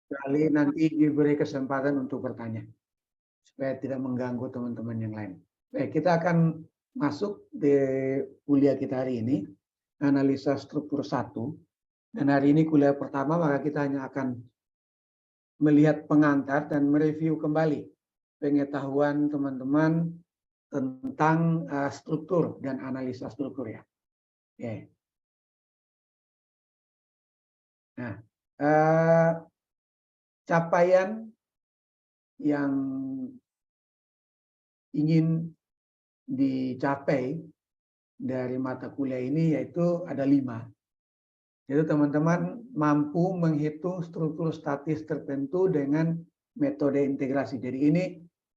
kali nanti diberi kesempatan untuk bertanya supaya tidak mengganggu teman-teman yang lain. Baik, kita akan masuk di kuliah kita hari ini, analisa struktur 1. Dan hari ini kuliah pertama, maka kita hanya akan melihat pengantar dan mereview kembali pengetahuan teman-teman tentang struktur dan analisa struktur ya. Oke. Nah, capaian yang ingin dicapai dari mata kuliah ini yaitu ada 5. Jadi teman-teman mampu menghitung struktur statis tertentu dengan metode integrasi. Jadi ini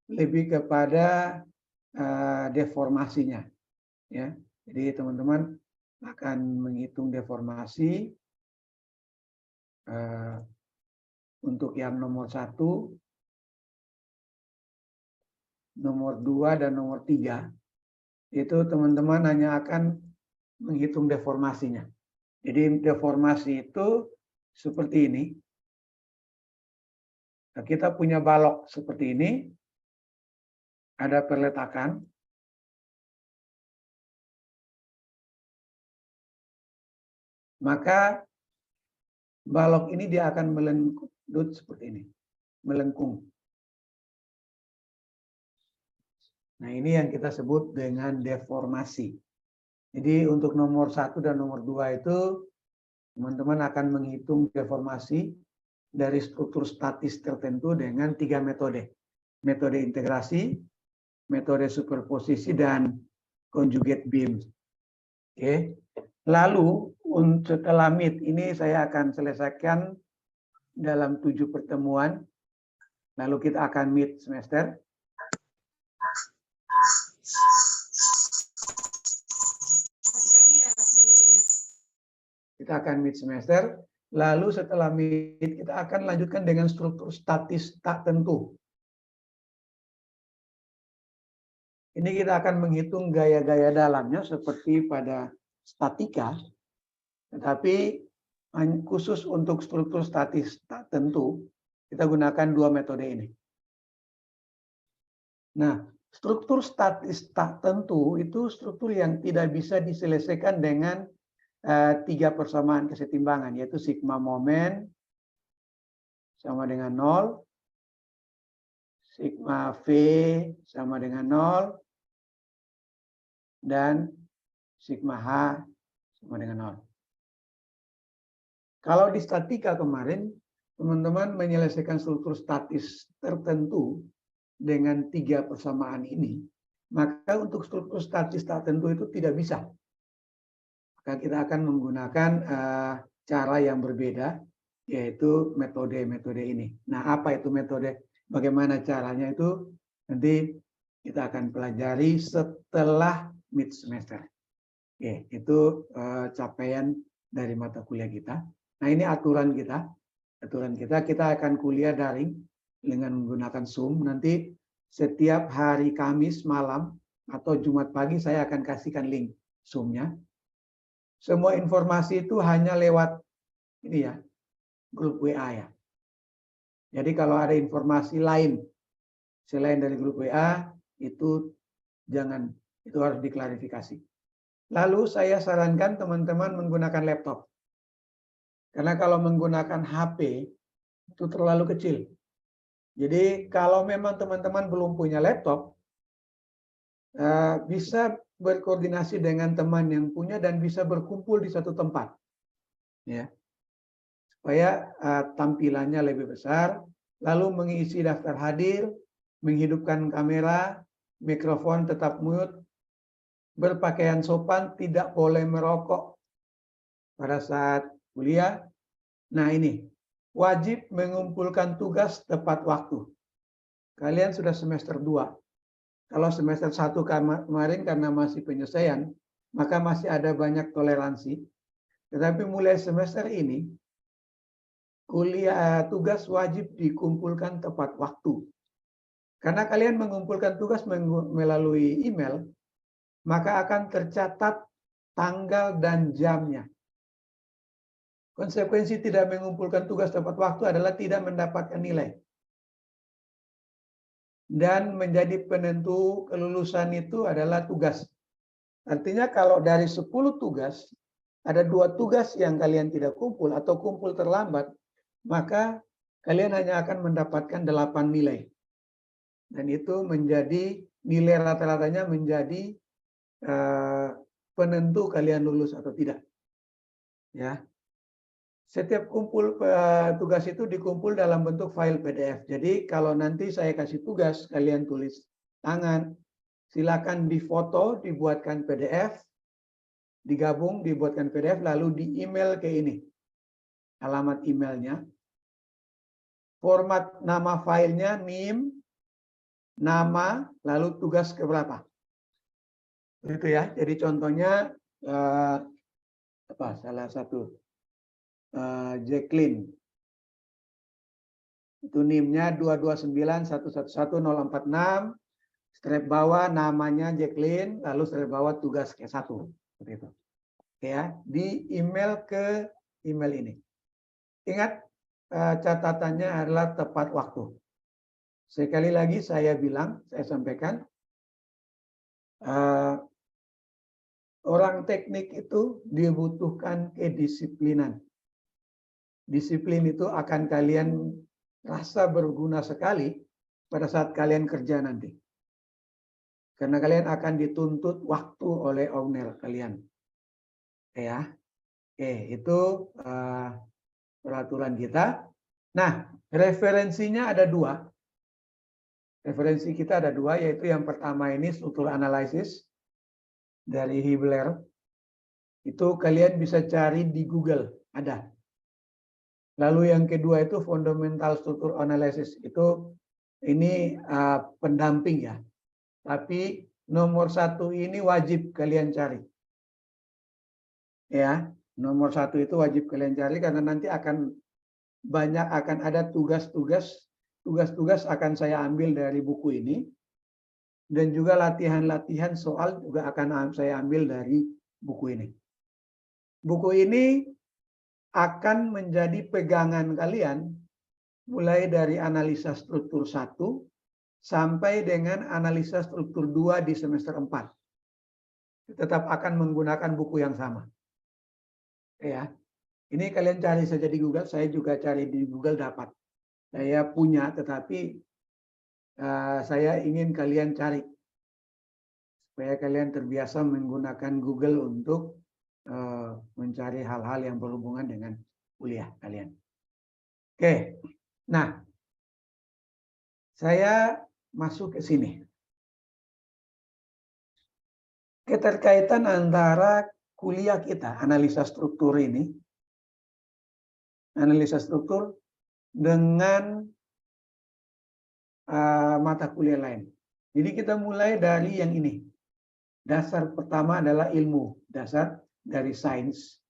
lebih kepada deformasinya, ya. Jadi teman-teman akan menghitung deformasi untuk yang nomor 1, nomor 2, dan nomor 3. Itu teman-teman hanya akan menghitung deformasinya. Jadi deformasi itu seperti ini. Nah, kita punya balok seperti ini. Ada perletakan. Maka balok ini dia akan melengkung seperti ini. Melengkung. Nah, ini yang kita sebut dengan deformasi. Jadi untuk nomor 1 dan nomor 2 itu teman-teman akan menghitung deformasi dari struktur statis tertentu dengan 3 metode. Metode integrasi, metode superposisi, dan conjugate beam. Oke. Lalu setelah meet ini saya akan selesaikan dalam 7 pertemuan. Lalu kita akan meet semester. Kita akan meet semester. Lalu setelah meet kita akan lanjutkan dengan struktur statis tak tentu. Ini kita akan menghitung gaya-gaya dalamnya seperti pada statika, tetapi khusus untuk struktur statis tak tentu, kita gunakan 2 metode ini. Nah, struktur statis tak tentu itu struktur yang tidak bisa diselesaikan dengan 3 persamaan kesetimbangan, yaitu sigma momen sama dengan 0, sigma V sama dengan 0, dan sigma H sama dengan 0. Kalau di statika kemarin, teman-teman menyelesaikan struktur statis tertentu dengan 3 persamaan ini, maka untuk struktur statis tertentu itu tidak bisa. Maka kita akan menggunakan cara yang berbeda, yaitu metode-metode ini. Nah, apa itu metode? Bagaimana caranya itu? Nanti kita akan pelajari setelah mid semester. Oke, itu capaian dari mata kuliah kita. Nah, ini aturan kita. Aturan kita akan kuliah daring dengan menggunakan Zoom. Nanti setiap hari Kamis malam atau Jumat pagi saya akan kasihkan link Zoom-nya. Semua informasi itu hanya lewat ini ya, grup WA ya. Jadi kalau ada informasi lain selain dari grup WA itu jangan, itu harus diklarifikasi. Lalu saya sarankan teman-teman menggunakan laptop. Karena kalau menggunakan HP itu terlalu kecil. Jadi kalau memang teman-teman belum punya laptop, bisa berkoordinasi dengan teman yang punya dan bisa berkumpul di satu tempat. Ya. Supaya tampilannya lebih besar, lalu mengisi daftar hadir, menghidupkan kamera, mikrofon tetap mute, berpakaian sopan, tidak boleh merokok pada saat kuliah. Nah ini, wajib mengumpulkan tugas tepat waktu. Kalian sudah semester 2. Kalau semester 1 kemarin karena masih penyelesaian, maka masih ada banyak toleransi. Tetapi mulai semester ini, kuliah tugas wajib dikumpulkan tepat waktu. Karena kalian mengumpulkan tugas melalui email, maka akan tercatat tanggal dan jamnya. Konsekuensi tidak mengumpulkan tugas tepat waktu adalah tidak mendapatkan nilai. Dan menjadi penentu kelulusan itu adalah tugas. Artinya kalau dari 10 tugas, ada 2 tugas yang kalian tidak kumpul atau kumpul terlambat, maka kalian hanya akan mendapatkan 8 nilai. Dan itu menjadi nilai rata-ratanya menjadi penentu kalian lulus atau tidak. Ya. Setiap kumpul tugas itu dikumpul dalam bentuk file PDF. Jadi kalau nanti saya kasih tugas, kalian tulis tangan, silakan difoto, dibuatkan PDF, digabung, dibuatkan PDF, lalu di email ke ini. Alamat emailnya. Format nama filenya, NIM, nama, lalu tugas keberapa. Itu ya. Jadi contohnya, salah satu. Jacqueline. Itu NIM-nya 229111046, strip bawah namanya Jacqueline, lalu strip bawah tugas ke-1. Seperti itu. Ya, di email ke email ini. Ingat, catatannya adalah tepat waktu. Sekali lagi saya sampaikan, orang teknik itu dibutuhkan kedisiplinan. Disiplin itu akan kalian rasa berguna sekali pada saat kalian kerja nanti. Karena kalian akan dituntut waktu oleh owner kalian. Ya. Oke, itu peraturan kita. Nah, referensinya ada 2. Referensi kita ada 2, yaitu yang pertama ini struktur analisis dari Hibbeler. Itu kalian bisa cari di Google, ada. Lalu yang kedua itu fundamental struktur analysis, itu ini pendamping ya. Tapi nomor 1 ini wajib kalian cari. Ya, nomor 1 itu wajib kalian cari karena nanti akan ada tugas-tugas akan saya ambil dari buku ini, dan juga latihan-latihan soal juga akan saya ambil dari buku ini. Buku ini akan menjadi pegangan kalian mulai dari analisa struktur 1 sampai dengan analisa struktur 2 di semester 4. Tetap akan menggunakan buku yang sama. Ya. Ini kalian cari saja di Google, saya juga cari di Google dapat. Saya punya, tetapi saya ingin kalian cari supaya kalian terbiasa menggunakan Google untuk mencari hal-hal yang berhubungan dengan kuliah kalian. Oke, nah saya masuk ke sini. Keterkaitan antara kuliah kita, analisa struktur ini, analisa struktur dengan mata kuliah lain. Jadi kita mulai dari yang ini. Dasar pertama adalah ilmu, dasar dari sains,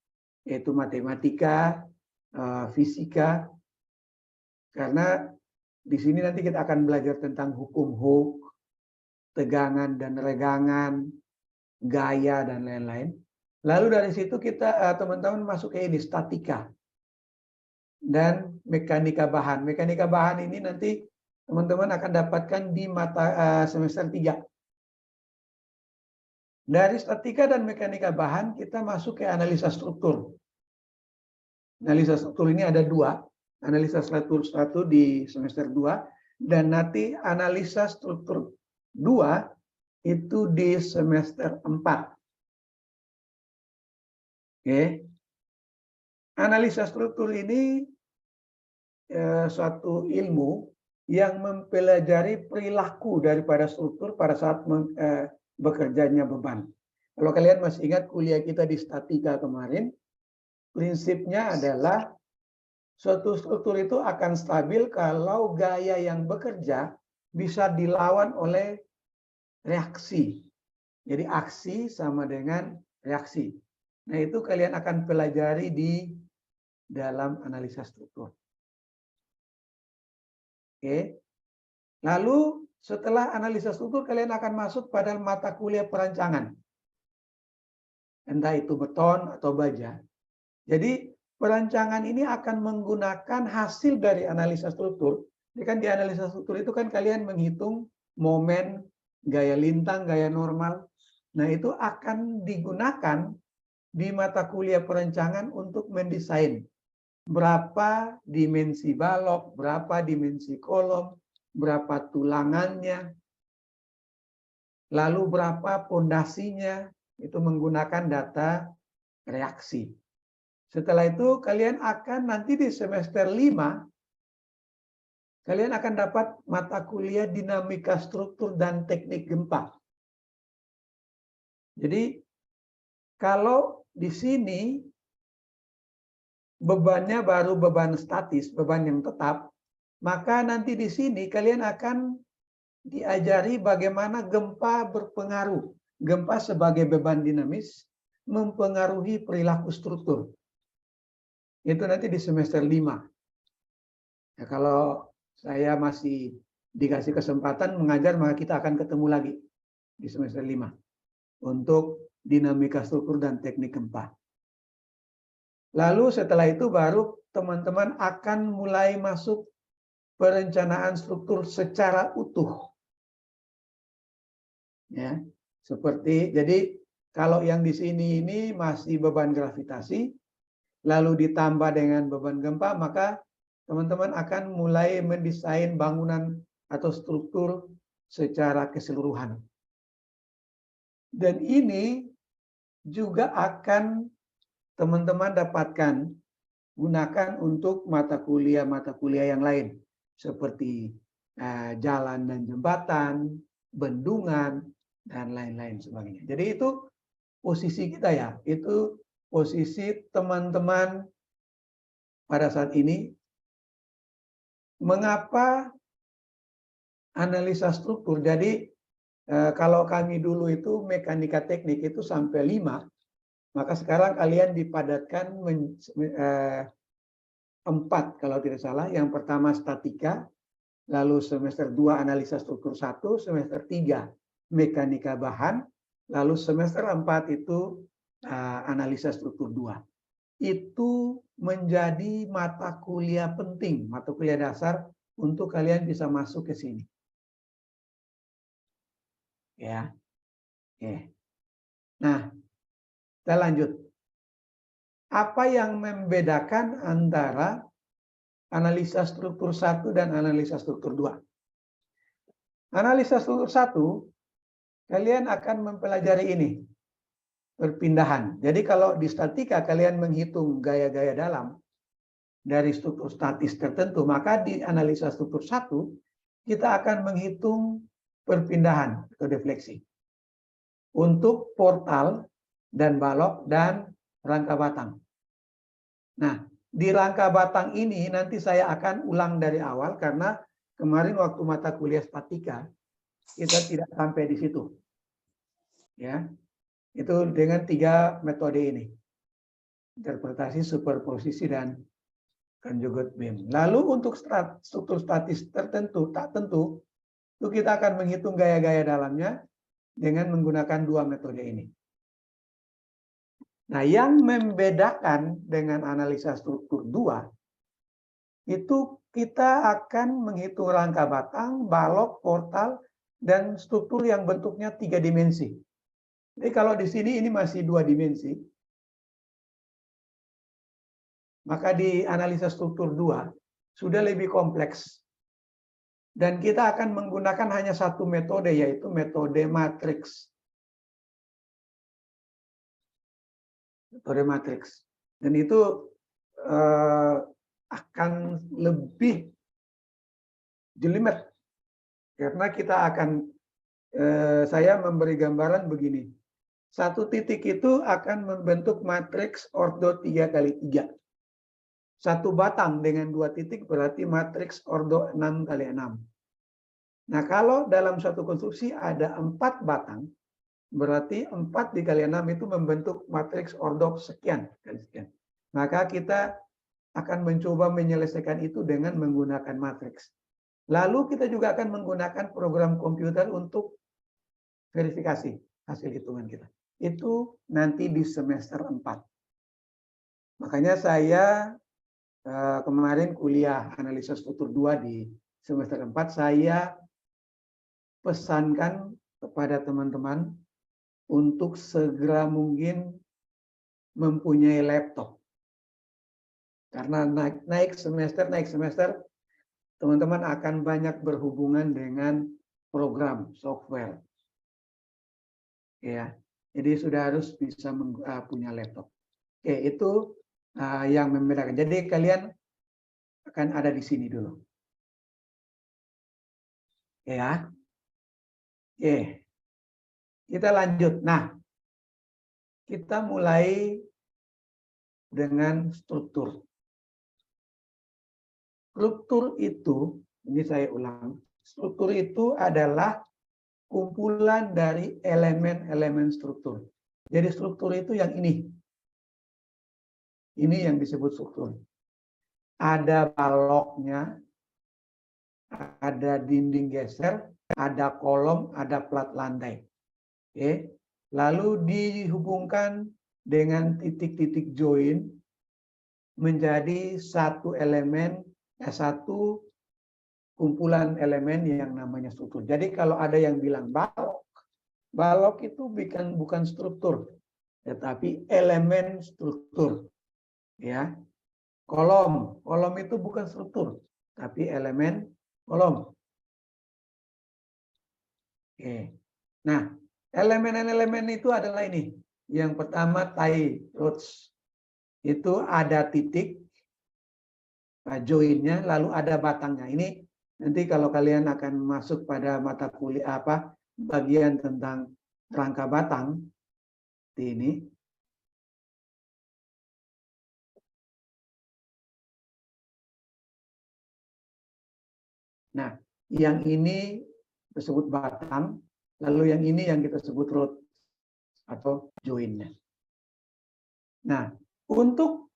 yaitu matematika, fisika. Karena di sini nanti kita akan belajar tentang hukum Hooke, tegangan dan regangan, gaya dan lain-lain. Lalu dari situ kita teman-teman masuk ke ini statika dan mekanika bahan. Mekanika bahan ini nanti teman-teman akan dapatkan di mata semester 3. Dari statika dan mekanika bahan kita masuk ke analisa struktur. Analisa struktur ini ada 2. Analisa struktur 1 di semester 2 dan nanti analisa struktur 2 itu di semester 4. Oke. Analisa struktur ini suatu ilmu yang mempelajari perilaku daripada struktur pada saat bekerjanya beban. Kalau kalian masih ingat kuliah kita di statika kemarin, prinsipnya adalah suatu struktur itu akan stabil kalau gaya yang bekerja bisa dilawan oleh reaksi. Jadi aksi sama dengan reaksi. Nah, itu kalian akan pelajari di dalam analisa struktur. Oke. Lalu setelah analisa struktur kalian akan masuk pada mata kuliah perancangan. Entah itu beton atau baja. Jadi perancangan ini akan menggunakan hasil dari analisa struktur. Jadi kan di analisa struktur itu kan kalian menghitung momen, gaya lintang, gaya normal. Nah, itu akan digunakan di mata kuliah perencanaan untuk mendesain berapa dimensi balok, berapa dimensi kolom, berapa tulangannya, lalu berapa pondasinya, itu menggunakan data reaksi. Setelah itu kalian akan nanti di semester 5, kalian akan dapat mata kuliah dinamika struktur dan teknik gempa. Jadi kalau di sini bebannya baru beban statis, beban yang tetap, maka nanti di sini kalian akan diajari bagaimana gempa berpengaruh. Gempa sebagai beban dinamis mempengaruhi perilaku struktur. Itu nanti di semester 5. Ya, kalau saya masih dikasih kesempatan mengajar, maka kita akan ketemu lagi di semester 5 untuk dinamika struktur dan teknik gempa. Lalu setelah itu baru teman-teman akan mulai masuk perencanaan struktur secara utuh. Ya, seperti jadi kalau yang di sini ini masih beban gravitasi, lalu ditambah dengan beban gempa, maka teman-teman akan mulai mendesain bangunan atau struktur secara keseluruhan. Dan ini juga akan teman-teman dapatkan gunakan untuk mata kuliah yang lain seperti jalan dan jembatan, bendungan, dan lain-lain sebagainya. Jadi itu posisi kita ya, itu posisi teman-teman pada saat ini. Mengapa analisa struktur? Jadi kalau kami dulu itu mekanika teknik itu sampai 5, maka sekarang kalian dipadatkan 4 kalau tidak salah. Yang pertama statika, lalu semester 2 analisa struktur 1, semester 3 mekanika bahan, lalu semester 4 itu analisa struktur 2. Itu menjadi mata kuliah penting, mata kuliah dasar untuk kalian bisa masuk ke sini. Ya. Oke. Nah, kita lanjut. Apa yang membedakan antara analisa struktur 1 dan analisa struktur 2? Analisa struktur 1, kalian akan mempelajari ini, perpindahan. Jadi kalau di statika kalian menghitung gaya-gaya dalam dari struktur statis tertentu, maka di analisa struktur 1 kita akan menghitung perpindahan atau defleksi untuk portal dan balok dan rangka batang. Nah, di rangka batang ini nanti saya akan ulang dari awal karena kemarin waktu mata kuliah statika kita tidak sampai di situ. Ya. Itu dengan 3 metode ini. Interpretasi, superposisi, dan conjugate beam. Lalu untuk struktur statis tertentu, tak tentu, itu kita akan menghitung gaya-gaya dalamnya dengan menggunakan 2 metode ini. Nah, yang membedakan dengan analisa struktur 2, itu kita akan menghitung rangka batang, balok, portal, dan struktur yang bentuknya 3 dimensi. Jadi kalau di sini ini masih 2 dimensi, maka di analisa struktur 2 sudah lebih kompleks. Dan kita akan menggunakan hanya 1 metode, yaitu metode matriks. Metode matriks. Dan itu akan lebih jelimet. Karena kita akan, saya memberi gambaran begini. 1 titik itu akan membentuk matriks ordo 3x3. 1 batang dengan 2 titik berarti matriks ordo 6x6. Nah, kalau dalam satu konstruksi ada 4 batang, berarti 4 dikali 6 itu membentuk matriks ordo sekian kali sekian. Maka kita akan mencoba menyelesaikan itu dengan menggunakan matriks. Lalu kita juga akan menggunakan program komputer untuk verifikasi hasil hitungan kita. Itu nanti di semester 4. Makanya saya kemarin kuliah analisa struktur 2 di semester 4, saya pesankan kepada teman-teman untuk segera mungkin mempunyai laptop. Karena naik semester, teman-teman akan banyak berhubungan dengan program, software. Ya, jadi sudah harus bisa punya laptop. Oke, itu yang membedakan. Jadi kalian akan ada di sini dulu. Ya. Oke. Kita lanjut. Nah, kita mulai dengan struktur. Struktur itu, ini saya ulang, struktur itu adalah kumpulan dari elemen-elemen struktur. Jadi struktur itu yang ini. Ini yang disebut struktur. Ada baloknya, ada dinding geser, ada kolom, ada plat lantai. Oke. Lalu dihubungkan dengan titik-titik join menjadi satu elemen, satu kumpulan elemen yang namanya struktur. Jadi kalau ada yang bilang balok, balok itu bukan struktur, tetapi elemen struktur. Ya, kolom itu bukan struktur, tapi elemen kolom. Oke. Nah, elemen-elemen itu adalah ini. Yang pertama tie rods. Itu ada titik joinnya, lalu ada batangnya. Ini nanti kalau kalian akan masuk pada mata kuliah bagian tentang rangka batang ini. Nah, yang ini disebut batang, lalu yang ini yang kita sebut rod atau joinnya. Nah, untuk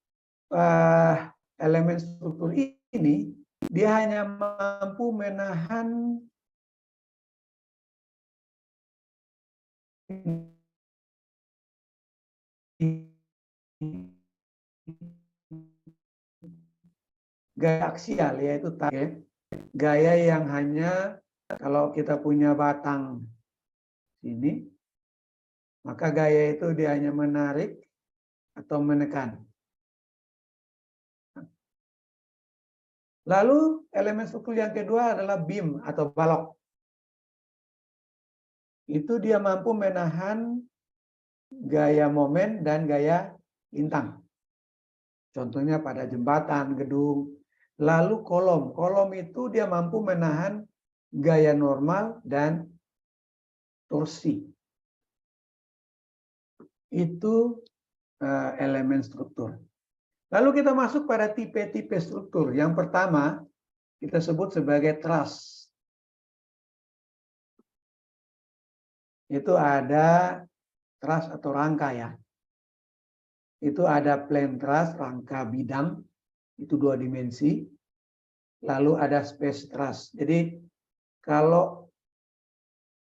elemen struktur ini, dia hanya mampu menahan gaya aksial, yaitu gaya yang hanya kalau kita punya batang ini, maka gaya itu dia hanya menarik atau menekan. Lalu elemen struktur yang kedua adalah beam atau balok. Itu dia mampu menahan gaya momen dan gaya lintang. Contohnya pada jembatan, gedung. Lalu kolom. Kolom itu dia mampu menahan gaya normal dan torsi. Itu elemen struktur. Lalu kita masuk pada tipe-tipe struktur. Yang pertama kita sebut sebagai truss. Itu ada truss atau rangka ya. Itu ada plane truss, rangka bidang, itu 2 dimensi. Lalu ada space truss. Jadi kalau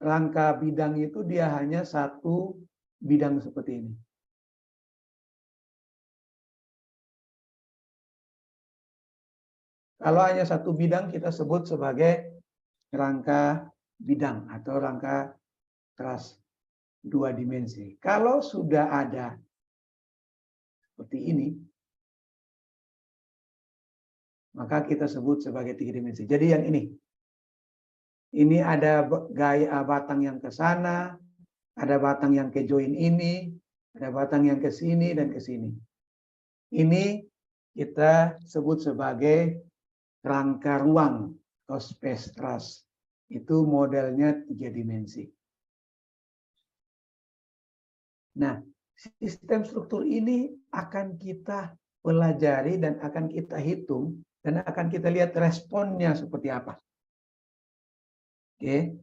rangka bidang itu dia hanya satu bidang seperti ini. Kalau hanya satu bidang kita sebut sebagai rangka bidang atau rangka truss 2 dimensi. Kalau sudah ada seperti ini, maka kita sebut sebagai 3 dimensi. Jadi yang ini ada gaya batang yang ke sana, ada batang yang ke join ini, ada batang yang ke sini dan ke sini. Ini kita sebut sebagai rangka ruang atau space truss. Itu modelnya 3 dimensi. Nah, sistem struktur ini akan kita pelajari dan akan kita hitung dan akan kita lihat responnya seperti apa. Oke.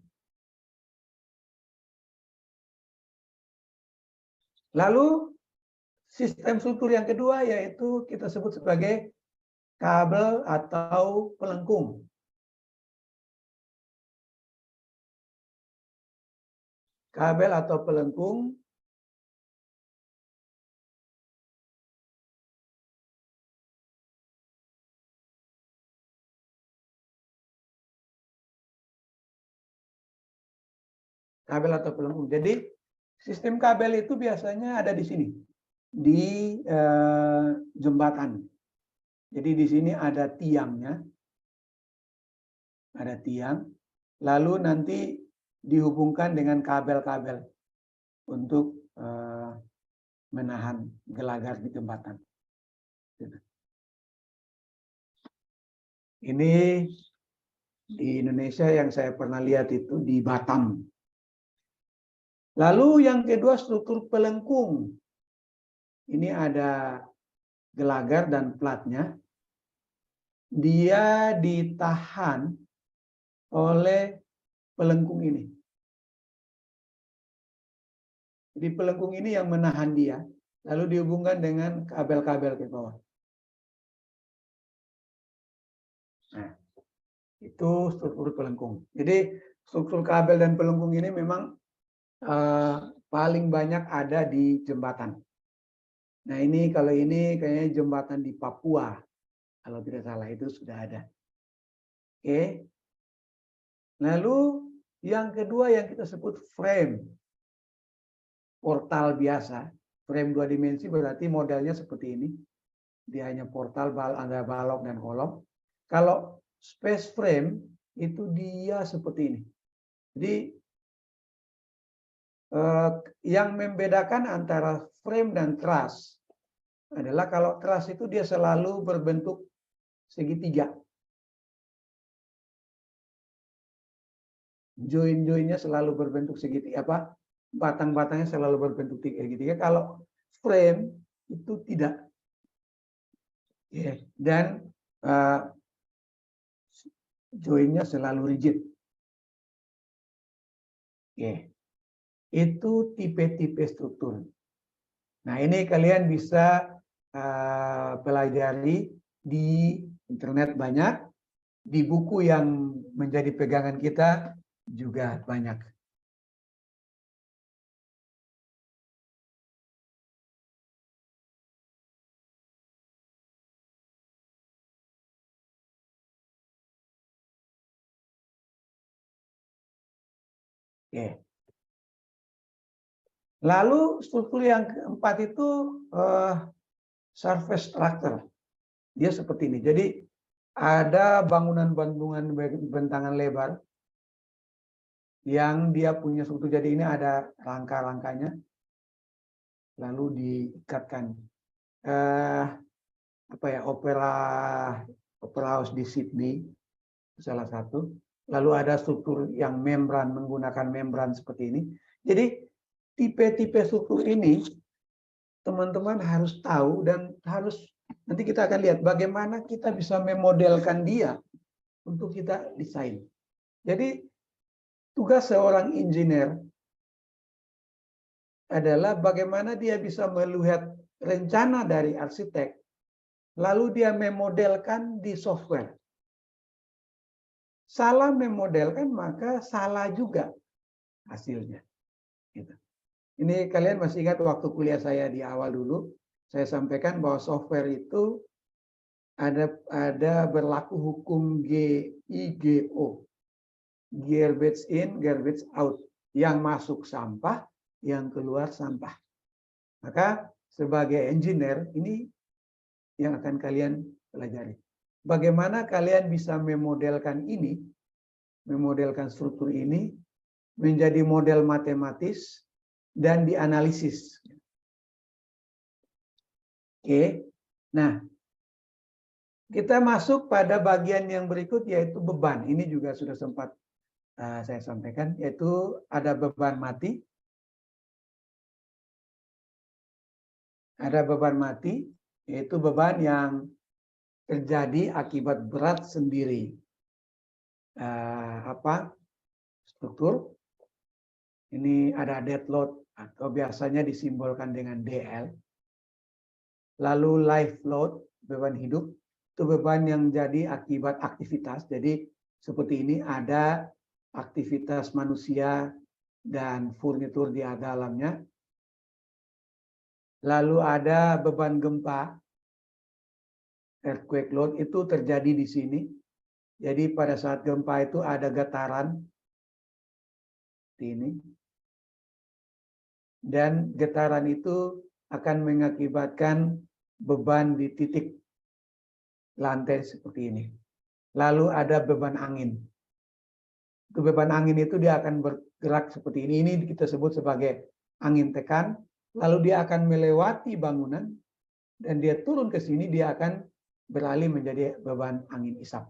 Lalu sistem struktur yang kedua yaitu kita sebut sebagai kabel atau pelengkung. Kabel atau pelengkung kabel atau pelengkung. Jadi sistem kabel itu biasanya ada di sini, di jembatan. Jadi di sini ada tiangnya, ada tiang, lalu nanti dihubungkan dengan kabel-kabel untuk menahan gelagar di jembatan. Ini di Indonesia yang saya pernah lihat itu di Batam. Lalu yang kedua struktur pelengkung. Ini ada gelagar dan platnya. Dia ditahan oleh pelengkung ini. Jadi pelengkung ini yang menahan dia, lalu dihubungkan dengan kabel-kabel ke bawah. Nah, itu struktur pelengkung. Jadi struktur kabel dan pelengkung ini memang paling banyak ada di jembatan. Nah ini kalau ini kayaknya jembatan di Papua, kalau tidak salah itu sudah ada. Oke. Lalu yang kedua yang kita sebut frame. Portal biasa, frame 2 dimensi berarti modelnya seperti ini. Dia hanya portal, ada balok dan kolom. Kalau space frame itu dia seperti ini. Jadi yang membedakan antara frame dan truss adalah kalau truss itu dia selalu berbentuk segitiga. Join-joinnya selalu berbentuk segitiga, batang-batangnya selalu berbentuk segitiga. Kalau frame itu tidak. Dan joinnya selalu rigid. Itu tipe-tipe struktur. Nah ini kalian bisa pelajari di internet banyak, di buku yang menjadi pegangan kita juga banyak. Lalu struktur yang keempat itu surface structure. Dia seperti ini. Jadi ada bangunan-bangunan bentangan lebar yang dia punya struktur. Jadi ini ada rangka-rangkanya, lalu diikatkan. Opera House di Sydney salah satu. Lalu ada struktur yang membran, menggunakan membran seperti ini. Jadi tipe-tipe struktur ini teman-teman harus tahu dan harus nanti kita akan lihat bagaimana kita bisa memodelkan dia untuk kita desain. Jadi tugas seorang engineer adalah bagaimana dia bisa melihat rencana dari arsitek, lalu dia memodelkan di software. Salah memodelkan maka salah juga hasilnya. Gitu. Ini kalian masih ingat waktu kuliah saya di awal dulu, saya sampaikan bahwa software itu ada berlaku hukum GIGO. Garbage in, garbage out. Yang masuk sampah, yang keluar sampah. Maka sebagai engineer ini yang akan kalian pelajari. Bagaimana kalian bisa memodelkan ini, memodelkan struktur ini menjadi model matematis dan dianalisis. Oke. Nah, kita masuk pada bagian yang berikut yaitu beban. Ini juga sudah sempat saya sampaikan, yaitu ada beban mati. Ada beban mati, yaitu beban yang terjadi akibat berat sendiri. Struktur. Ini ada dead load atau biasanya disimbolkan dengan DL. Lalu life load, beban hidup, itu beban yang jadi akibat aktivitas. Jadi seperti ini ada aktivitas manusia dan furnitur di dalamnya. Lalu ada beban gempa, earthquake load, itu terjadi di sini. Jadi pada saat gempa itu ada getaran, seperti ini. dan getaran itu akan mengakibatkan beban di titik lantai seperti ini. Lalu ada beban angin. Beban angin itu dia akan bergerak seperti ini. Ini kita sebut sebagai angin tekan. Lalu dia akan melewati bangunan dan dia turun ke sini, dia akan beralih menjadi beban angin isap.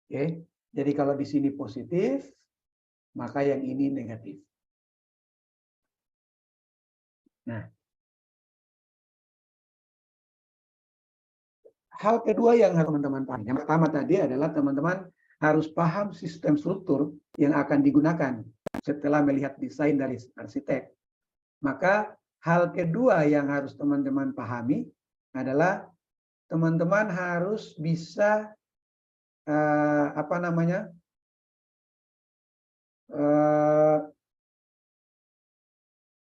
Oke. Jadi kalau di sini positif, maka yang ini negatif. Nah, hal kedua yang harus teman-teman paham. Yang pertama tadi adalah teman-teman harus paham sistem struktur yang akan digunakan setelah melihat desain dari arsitek. Maka hal kedua yang harus teman-teman pahami adalah teman-teman harus bisa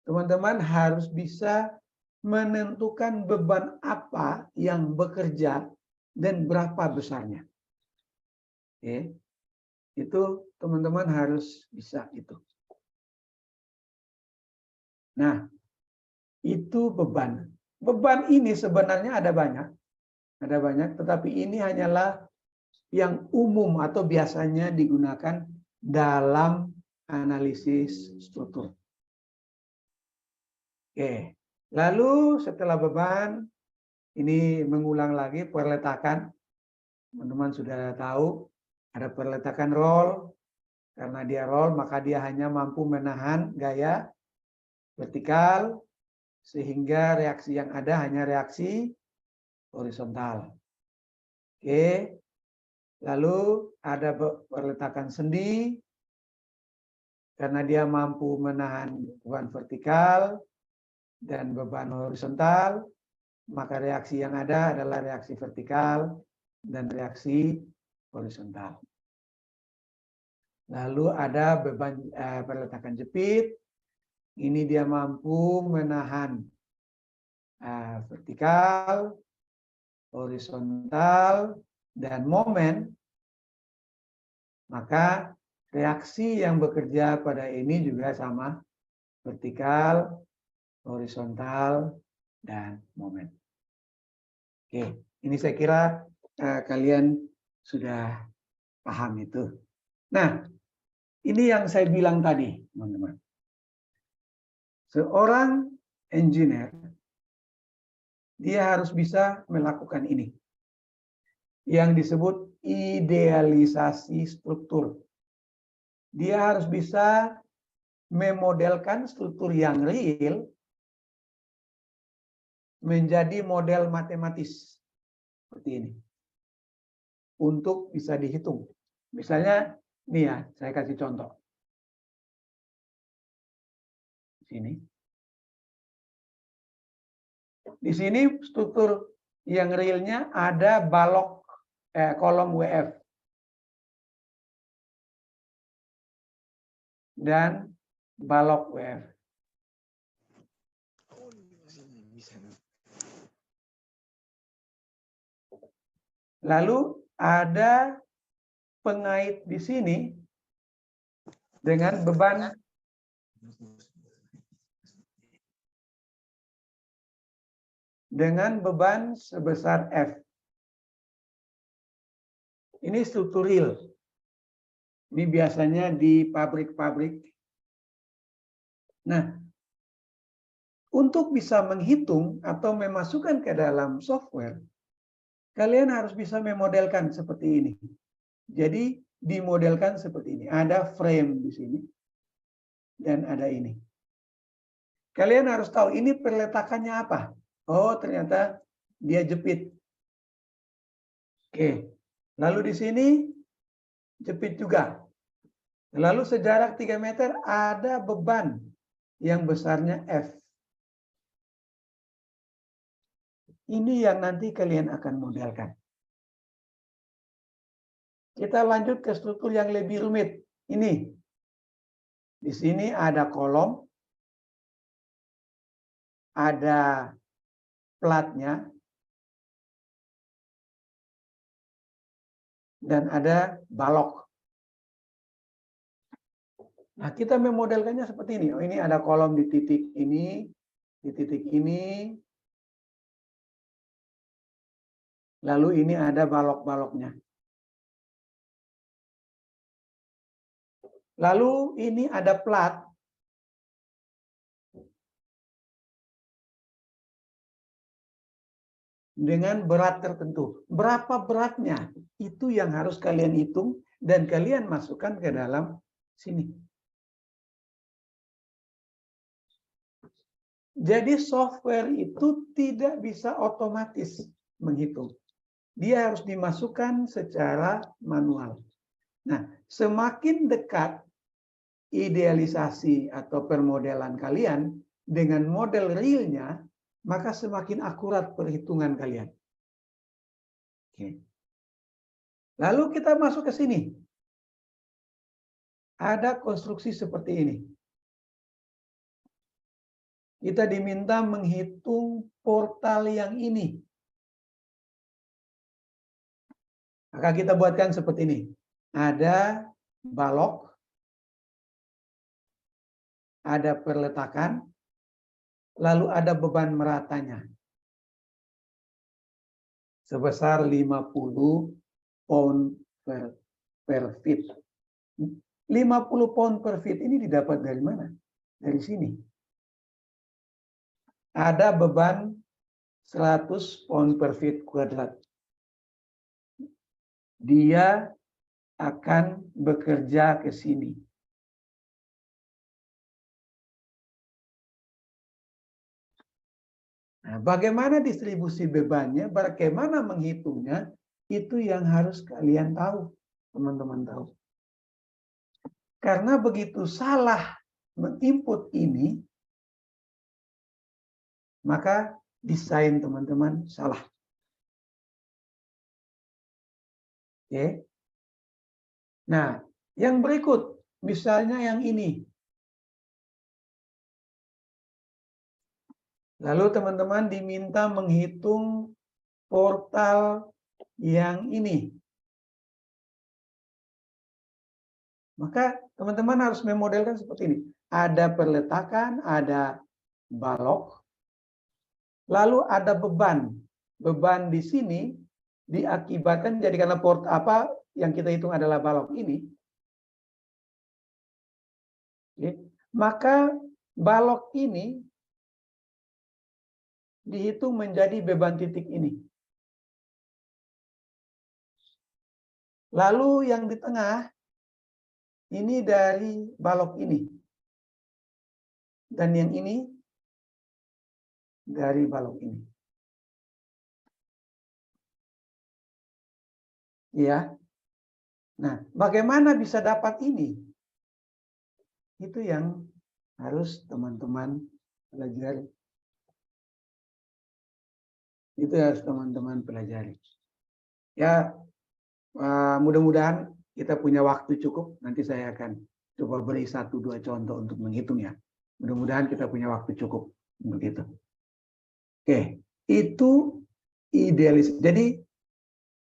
teman-teman harus bisa menentukan beban apa yang bekerja dan berapa besarnya. Oke. Itu teman-teman harus bisa itu. Nah, itu beban. Beban ini sebenarnya ada banyak. Ada banyak, tetapi ini hanyalah yang umum atau biasanya digunakan dalam analisis struktur. Oke. Lalu setelah beban, ini mengulang lagi perletakan. Teman-teman sudah tahu ada perletakan roll. Karena dia roll, maka dia hanya mampu menahan gaya vertikal, sehingga reaksi yang ada hanya reaksi horizontal. Oke. Lalu ada perletakan sendi, karena dia mampu menahan beban vertikal dan beban horizontal, maka reaksi yang ada adalah reaksi vertikal dan reaksi horizontal. Lalu ada beban perletakan jepit. Ini dia mampu menahan vertikal, horizontal, dan momen. Maka reaksi yang bekerja pada ini juga sama, vertikal, horizontal, dan momen. Oke, ini saya kira kalian sudah paham itu. Nah, ini yang saya bilang tadi, teman-teman. Seorang engineer, dia harus bisa melakukan ini. Yang disebut idealisasi struktur. Dia harus bisa memodelkan struktur yang real menjadi model matematis. Seperti ini. Untuk bisa dihitung. Misalnya, nih ya, saya kasih contoh. Sini. Di sini struktur yang realnya ada balok kolom WF dan balok WF. Lalu ada pengait di sini dengan beban sebesar F. Ini struktur real. Ini biasanya di pabrik-pabrik. Nah, untuk bisa menghitung atau memasukkan ke dalam software, kalian harus bisa memodelkan seperti ini. Jadi dimodelkan seperti ini. Ada frame di sini dan ada ini. Kalian harus tahu ini perletakannya apa. Oh, ternyata dia jepit. Oke. Lalu di sini jepit juga. Lalu sejarak 3 meter ada beban yang besarnya F. Ini yang nanti kalian akan modelkan. Kita lanjut ke struktur yang lebih rumit. Ini. Di sini ada kolom. Ada platnya. Dan ada balok. Nah, kita memodelkannya seperti ini. Oh, ini ada kolom di titik ini, di titik ini. Lalu ini ada balok-baloknya. Lalu ini ada plat. Dengan berat tertentu. Berapa beratnya? Itu yang harus kalian hitung dan kalian masukkan ke dalam sini. Jadi software itu tidak bisa otomatis menghitung. Dia harus dimasukkan secara manual. Nah, semakin dekat idealisasi atau permodelan kalian dengan model realnya, maka semakin akurat perhitungan kalian. Oke. Lalu kita masuk ke sini. Ada konstruksi seperti ini. Kita diminta menghitung portal yang ini. Maka kita buatkan seperti ini. Ada balok, ada perletakan, lalu ada beban meratanya. Sebesar 50 pound per feet. 50 pound per feet ini didapat dari mana? Dari sini. Ada beban 100 pound per feet kuadrat. Dia akan bekerja ke sini. Nah, bagaimana distribusi bebannya, bagaimana menghitungnya, itu yang harus kalian tahu, teman-teman tahu. Karena begitu salah menginput ini, maka desain teman-teman salah. Oke. Nah, yang berikut, misalnya yang ini. Lalu teman-teman diminta menghitung portal yang ini. Maka teman-teman harus memodelkan seperti ini. Ada perletakan, ada balok, lalu ada beban. Beban di sini diakibatkan jadi karena port apa yang kita hitung adalah balok ini. Oke. Maka balok ini dihitung menjadi beban titik ini. Lalu yang di tengah ini dari balok ini. Dan yang ini dari balok ini. Ya. Nah, bagaimana bisa dapat ini? Itu yang harus teman-teman pelajari. Itu harus teman-teman pelajari. Ya, mudah-mudahan kita punya waktu cukup. Nanti saya akan coba beri 1-2 contoh untuk menghitung ya. Mudah-mudahan kita punya waktu cukup untuk itu. Oke, itu idealis. Jadi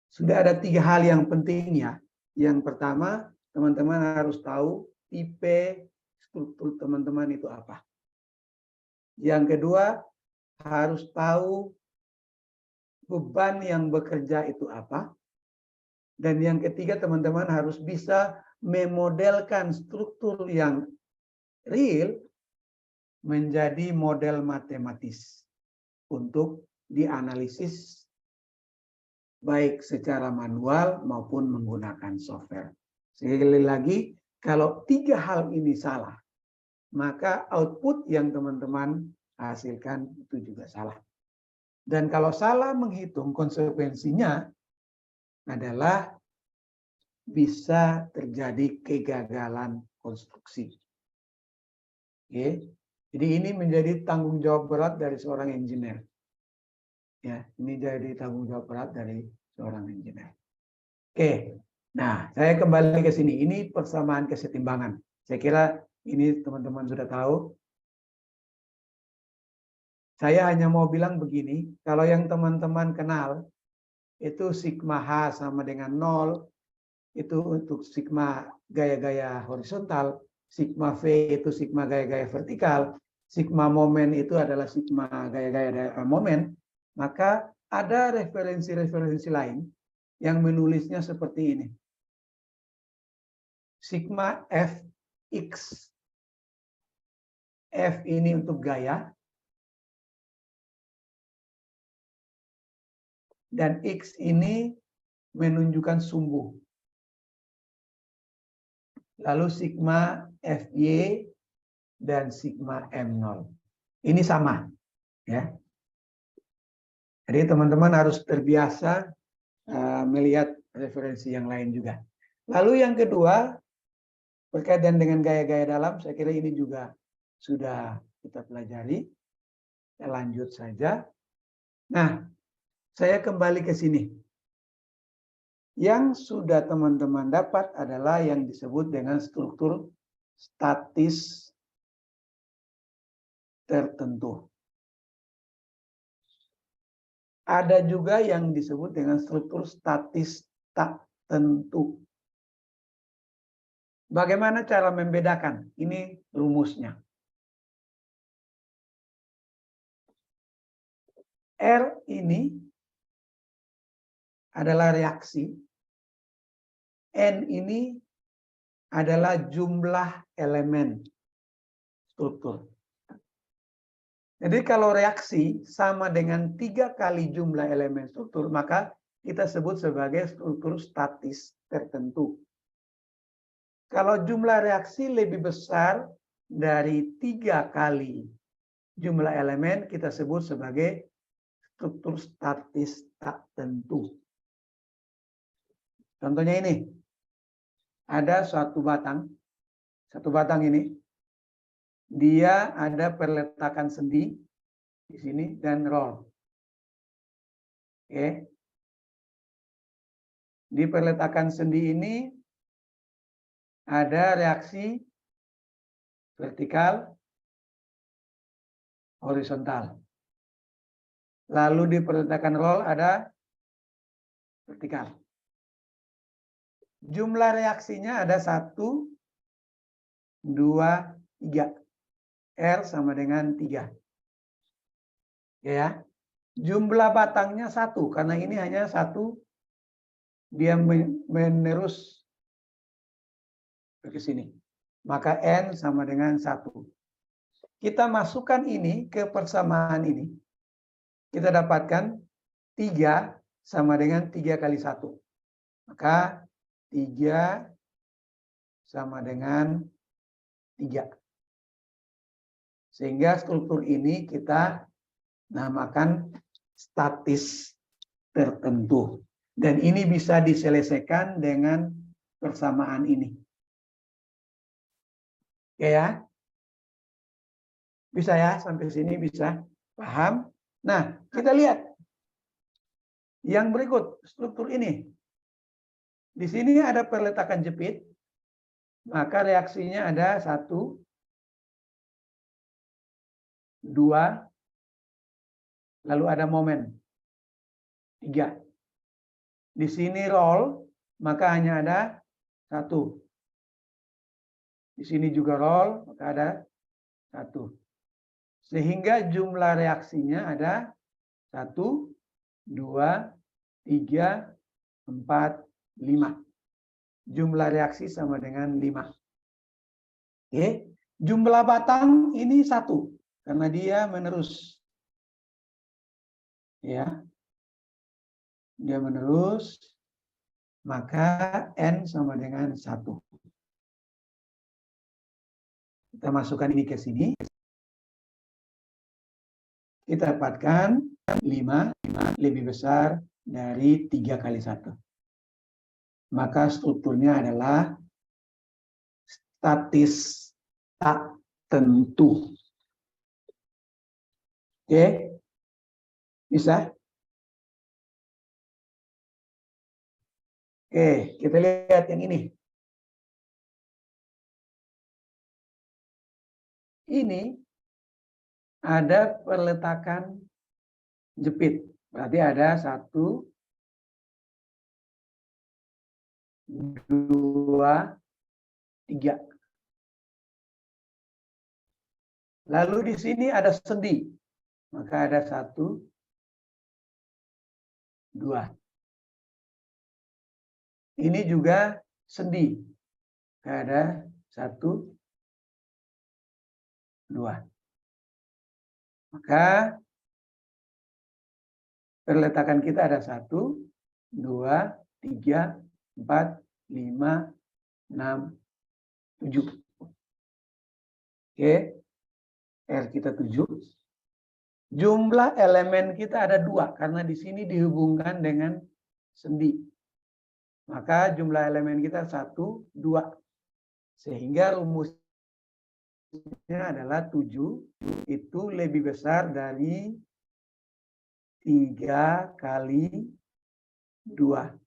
sudah ada 3 hal yang penting ya. Yang pertama, teman-teman harus tahu tipe struktur teman-teman itu apa. Yang kedua, harus tahu beban yang bekerja itu apa. Dan yang ketiga, teman-teman harus bisa memodelkan struktur yang real menjadi model matematis untuk dianalisis baik secara manual maupun menggunakan software. Sekali lagi, kalau 3 hal ini salah, maka output yang teman-teman hasilkan itu juga salah. Dan kalau salah menghitung, konsekuensinya adalah bisa terjadi kegagalan konstruksi. Oke. Jadi ini menjadi tanggung jawab berat dari seorang engineer. Ya, ini jadi tanggung jawab berat dari seorang engineer. Oke. Nah, saya kembali ke sini. Ini persamaan kesetimbangan. Saya kira ini teman-teman sudah tahu. Saya hanya mau bilang begini, kalau yang teman-teman kenal itu sigma H sama dengan 0, itu untuk sigma gaya-gaya horizontal, sigma V itu sigma gaya-gaya vertikal, sigma momen itu adalah sigma gaya-gaya momen, maka ada referensi-referensi lain yang menulisnya seperti ini. Sigma Fx. F ini untuk gaya, dan X ini menunjukkan sumbu. Lalu sigma Fy dan sigma M0. Ini sama, ya. Jadi teman-teman harus terbiasa melihat referensi yang lain juga. Lalu yang kedua, berkaitan dengan gaya-gaya dalam, saya kira ini juga sudah kita pelajari. Kita lanjut saja. Nah, saya kembali ke sini. Yang sudah teman-teman dapat adalah yang disebut dengan struktur statis tertentu. Ada juga yang disebut dengan struktur statis tak tentu. Bagaimana cara membedakan? Ini rumusnya. R ini adalah reaksi. N ini adalah jumlah elemen struktur. Jadi kalau reaksi sama dengan 3 kali jumlah elemen struktur, maka kita sebut sebagai struktur statis tertentu. Kalau jumlah reaksi lebih besar dari 3 kali jumlah elemen, kita sebut sebagai struktur statis tak tentu. Contohnya ini, ada satu batang ini, dia ada perletakan sendi di sini dan roll. Oke. Di perletakan sendi ini ada reaksi vertikal, horizontal. Lalu di perletakan roll ada vertikal. Jumlah reaksinya ada 1, 2, 3. R sama dengan 3. Ya. Jumlah batangnya 1 karena ini hanya 1, dia menerus ke sini. Maka N sama dengan 1. Kita masukkan ini ke persamaan ini. Kita dapatkan 3 sama dengan 3 kali 1. Maka 3 sama dengan 3. Sehingga struktur ini kita namakan statis tertentu. Dan ini bisa diselesaikan dengan persamaan ini. Oke ya? Bisa ya? Sampai sini bisa? Paham? Nah, kita lihat. Yang berikut, struktur ini. Di sini ada perletakan jepit. Maka reaksinya ada 1, 2, lalu ada momen 3. Di sini roll, maka hanya ada 1. Di sini juga roll, maka ada 1. Sehingga jumlah reaksinya ada 1, 2, 3, 4, 5. Jumlah reaksi sama dengan 5. Oke. Jumlah batang ini 1 karena dia menerus. Ya. Dia menerus, maka N sama dengan 1. Kita masukkan ini ke sini. Kita dapatkan 5 lebih besar dari 3 kali 1. Maka strukturnya adalah statis tak tentu. Oke? Bisa? Oke, kita lihat yang ini. Ini ada perletakan jepit. Berarti ada 1, 2, 3. Lalu di sini ada sendi. Maka ada 1, 2. Ini juga sendi. Ada 1, 2. Maka perletakan kita ada 1, 2, 3, 4, 5, 6, 7. Oke, R kita 7. Jumlah elemen kita ada 2 karena di sini dihubungkan dengan sendi. Maka jumlah elemen kita 1, 2. Sehingga rumusnya adalah 7 itu lebih besar dari 3 kali 2.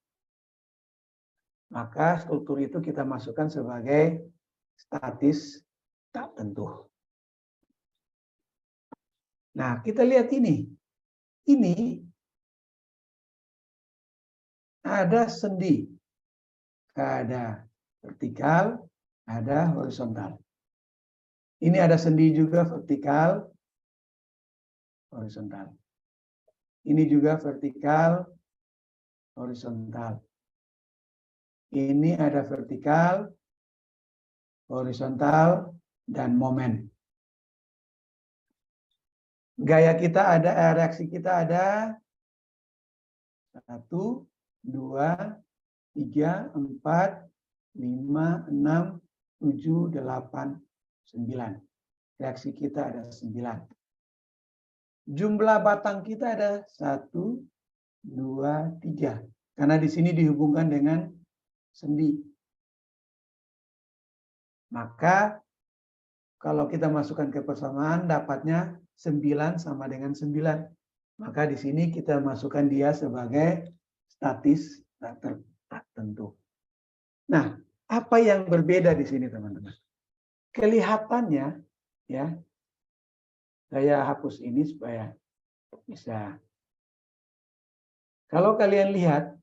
Maka struktur itu kita masukkan sebagai statis tak tentu. Nah, kita lihat ini. Ini ada sendi. Ada vertikal, ada horizontal. Ini ada sendi juga vertikal, horizontal. Ini juga vertikal, horizontal. Ini ada vertikal, horizontal, dan momen. Gaya kita ada, reaksi kita ada 1, 2, 3, 4, 5, 6, 7, 8, 9. Reaksi kita ada 9. Jumlah batang kita ada 1, 2, 3. Karena di sini dihubungkan dengan sendi. Maka kalau kita masukkan ke persamaan dapatnya 9 sama dengan 9. Maka di sini kita masukkan dia sebagai statis tak tentu. Nah, apa yang berbeda di sini teman-teman? Kelihatannya ya. Saya hapus ini supaya bisa. Kalau kalian lihat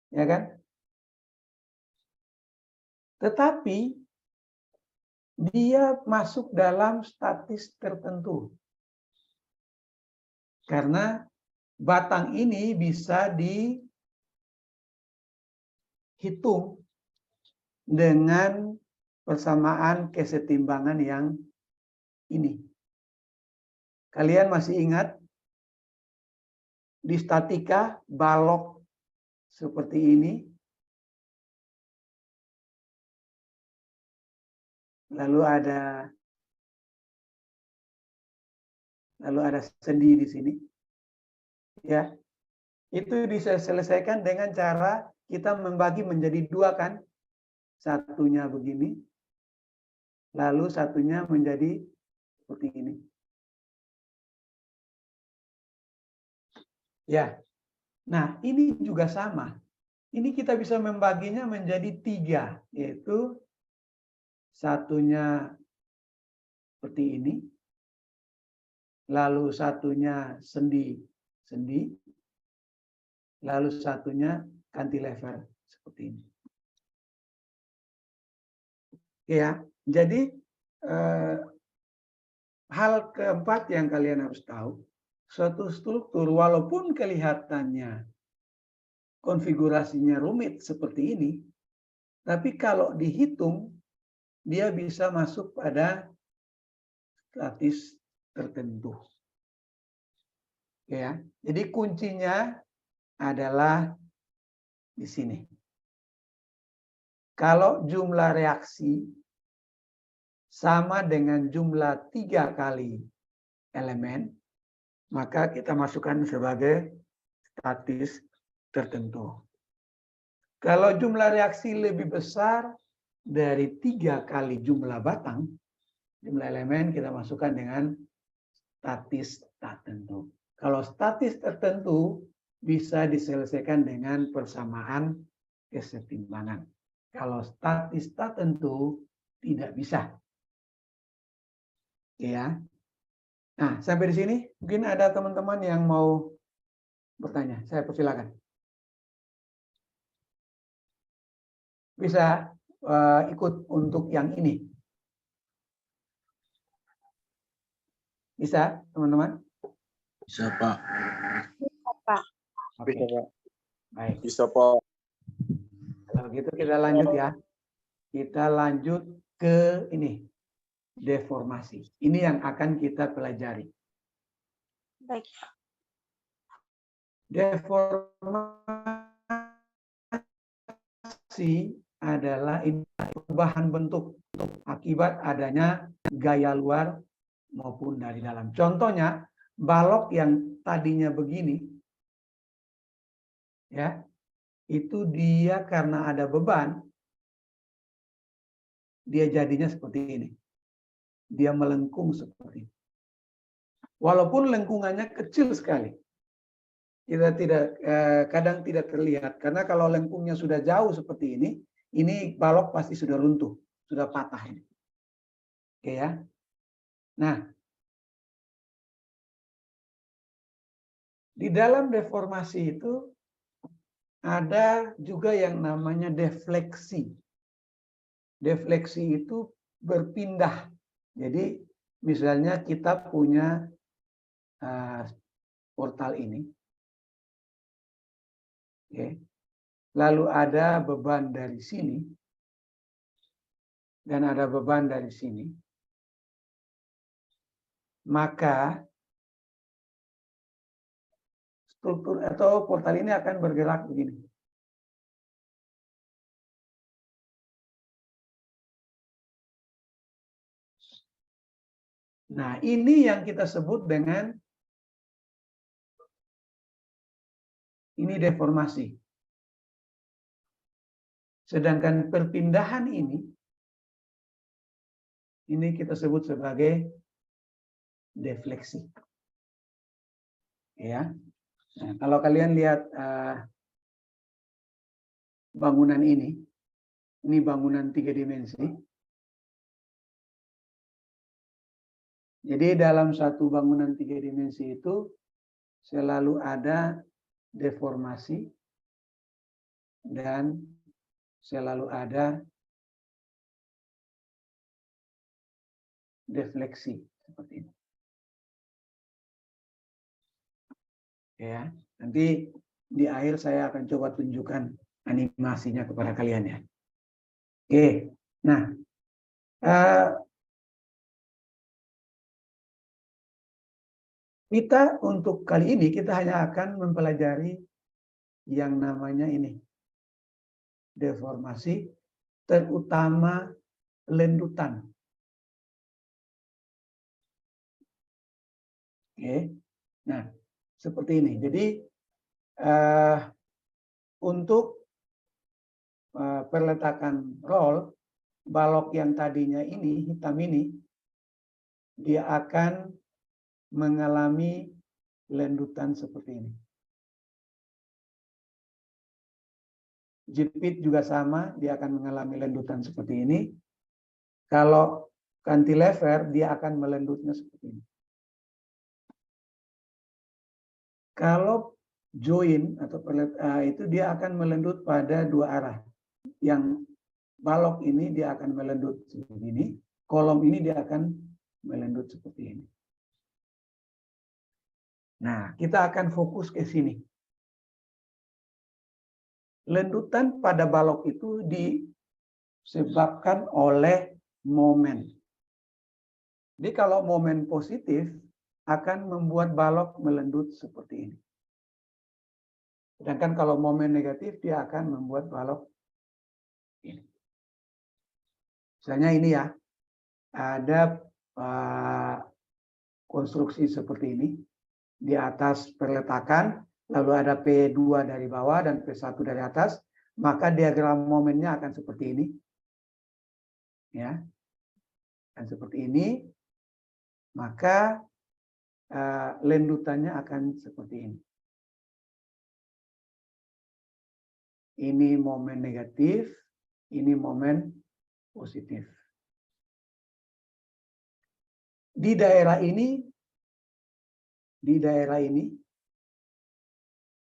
ya kan? Tetapi dia masuk dalam statis tertentu. Karena batang ini bisa dihitung dengan persamaan kesetimbangan yang ini. Kalian masih ingat di statika balok seperti ini? Lalu ada sendi di sini. Ya. Itu diselesaikan dengan cara kita membagi menjadi 2 kan? Satunya begini. Lalu satunya menjadi seperti ini. Ya. Nah, ini juga sama. Ini kita bisa membaginya menjadi 3, yaitu satunya seperti ini. Lalu satunya sendi. Lalu satunya cantilever seperti ini. Ya, jadi hal keempat yang kalian harus tahu, suatu struktur walaupun kelihatannya konfigurasinya rumit seperti ini, tapi kalau dihitung dia bisa masuk pada statis tertentu. Ya, jadi kuncinya adalah di sini. Kalau jumlah reaksi sama dengan jumlah 3 kali elemen, maka kita masukkan sebagai statis tertentu. Kalau jumlah reaksi lebih besar dari 3 kali jumlah batang, jumlah elemen kita masukkan dengan statis tak tentu. Kalau statis tertentu bisa diselesaikan dengan persamaan kesetimbangan. Kalau statis tak tentu tidak bisa. Ya. Nah, sampai di sini mungkin ada teman-teman yang mau bertanya. Saya persilakan. bisa ikut untuk yang ini? Bisa, teman-teman? Bisa, Pak. Pak. Oke. Bisa, Pak. Baik. Bisa, Pak. Kalau gitu kita lanjut ya. Kita lanjut ke ini. Deformasi. Ini yang akan kita pelajari. Baik. Deformasi adalah perubahan bentuk akibat adanya gaya luar maupun dari dalam. Contohnya, balok yang tadinya begini, ya, itu dia karena ada beban, dia jadinya seperti ini. Dia melengkung seperti ini. Walaupun lengkungannya kecil sekali. Kita kadang tidak terlihat, karena kalau lengkungnya sudah jauh seperti ini balok pasti sudah runtuh, sudah patah ini. Oke ya. Nah, di dalam deformasi itu ada juga yang namanya defleksi. Defleksi itu berpindah. Jadi misalnya kita punya portal ini. Oke. Lalu ada beban dari sini dan ada beban dari sini. Maka struktur atau portal ini akan bergerak begini. Nah, ini yang kita sebut dengan ini deformasi. Sedangkan perpindahan ini kita sebut sebagai defleksi. Ya. Nah, kalau kalian lihat bangunan ini bangunan 3 dimensi. Jadi dalam satu bangunan 3 dimensi itu selalu ada deformasi dan selalu ada defleksi seperti ini. Ya, nanti di akhir saya akan coba tunjukkan animasinya kepada kalian ya. Oke, nah kita untuk kali ini kita hanya akan mempelajari yang namanya ini deformasi, terutama lendutan. Oke, nah seperti ini. Jadi untuk perletakan roll, balok yang tadinya ini hitam ini, dia akan mengalami lendutan seperti ini. Jepit juga sama, dia akan mengalami lendutan seperti ini. Kalau cantilever, dia akan melendutnya seperti ini. Kalau join atau itu dia akan melendut pada dua arah. Yang balok ini dia akan melendut seperti ini, kolom ini dia akan melendut seperti ini. Nah, kita akan fokus ke sini. Lendutan pada balok itu disebabkan oleh momen. Jadi kalau momen positif akan membuat balok melendut seperti ini. Sedangkan kalau momen negatif dia akan membuat balok ini. Misalnya ini ya, ada konstruksi seperti ini. Di atas perletakan, lalu ada P2 dari bawah dan P1 dari atas, maka diagram momennya akan seperti ini. Ya. Dan seperti ini, maka lendutannya akan seperti ini. Ini momen negatif, ini momen positif. Di daerah ini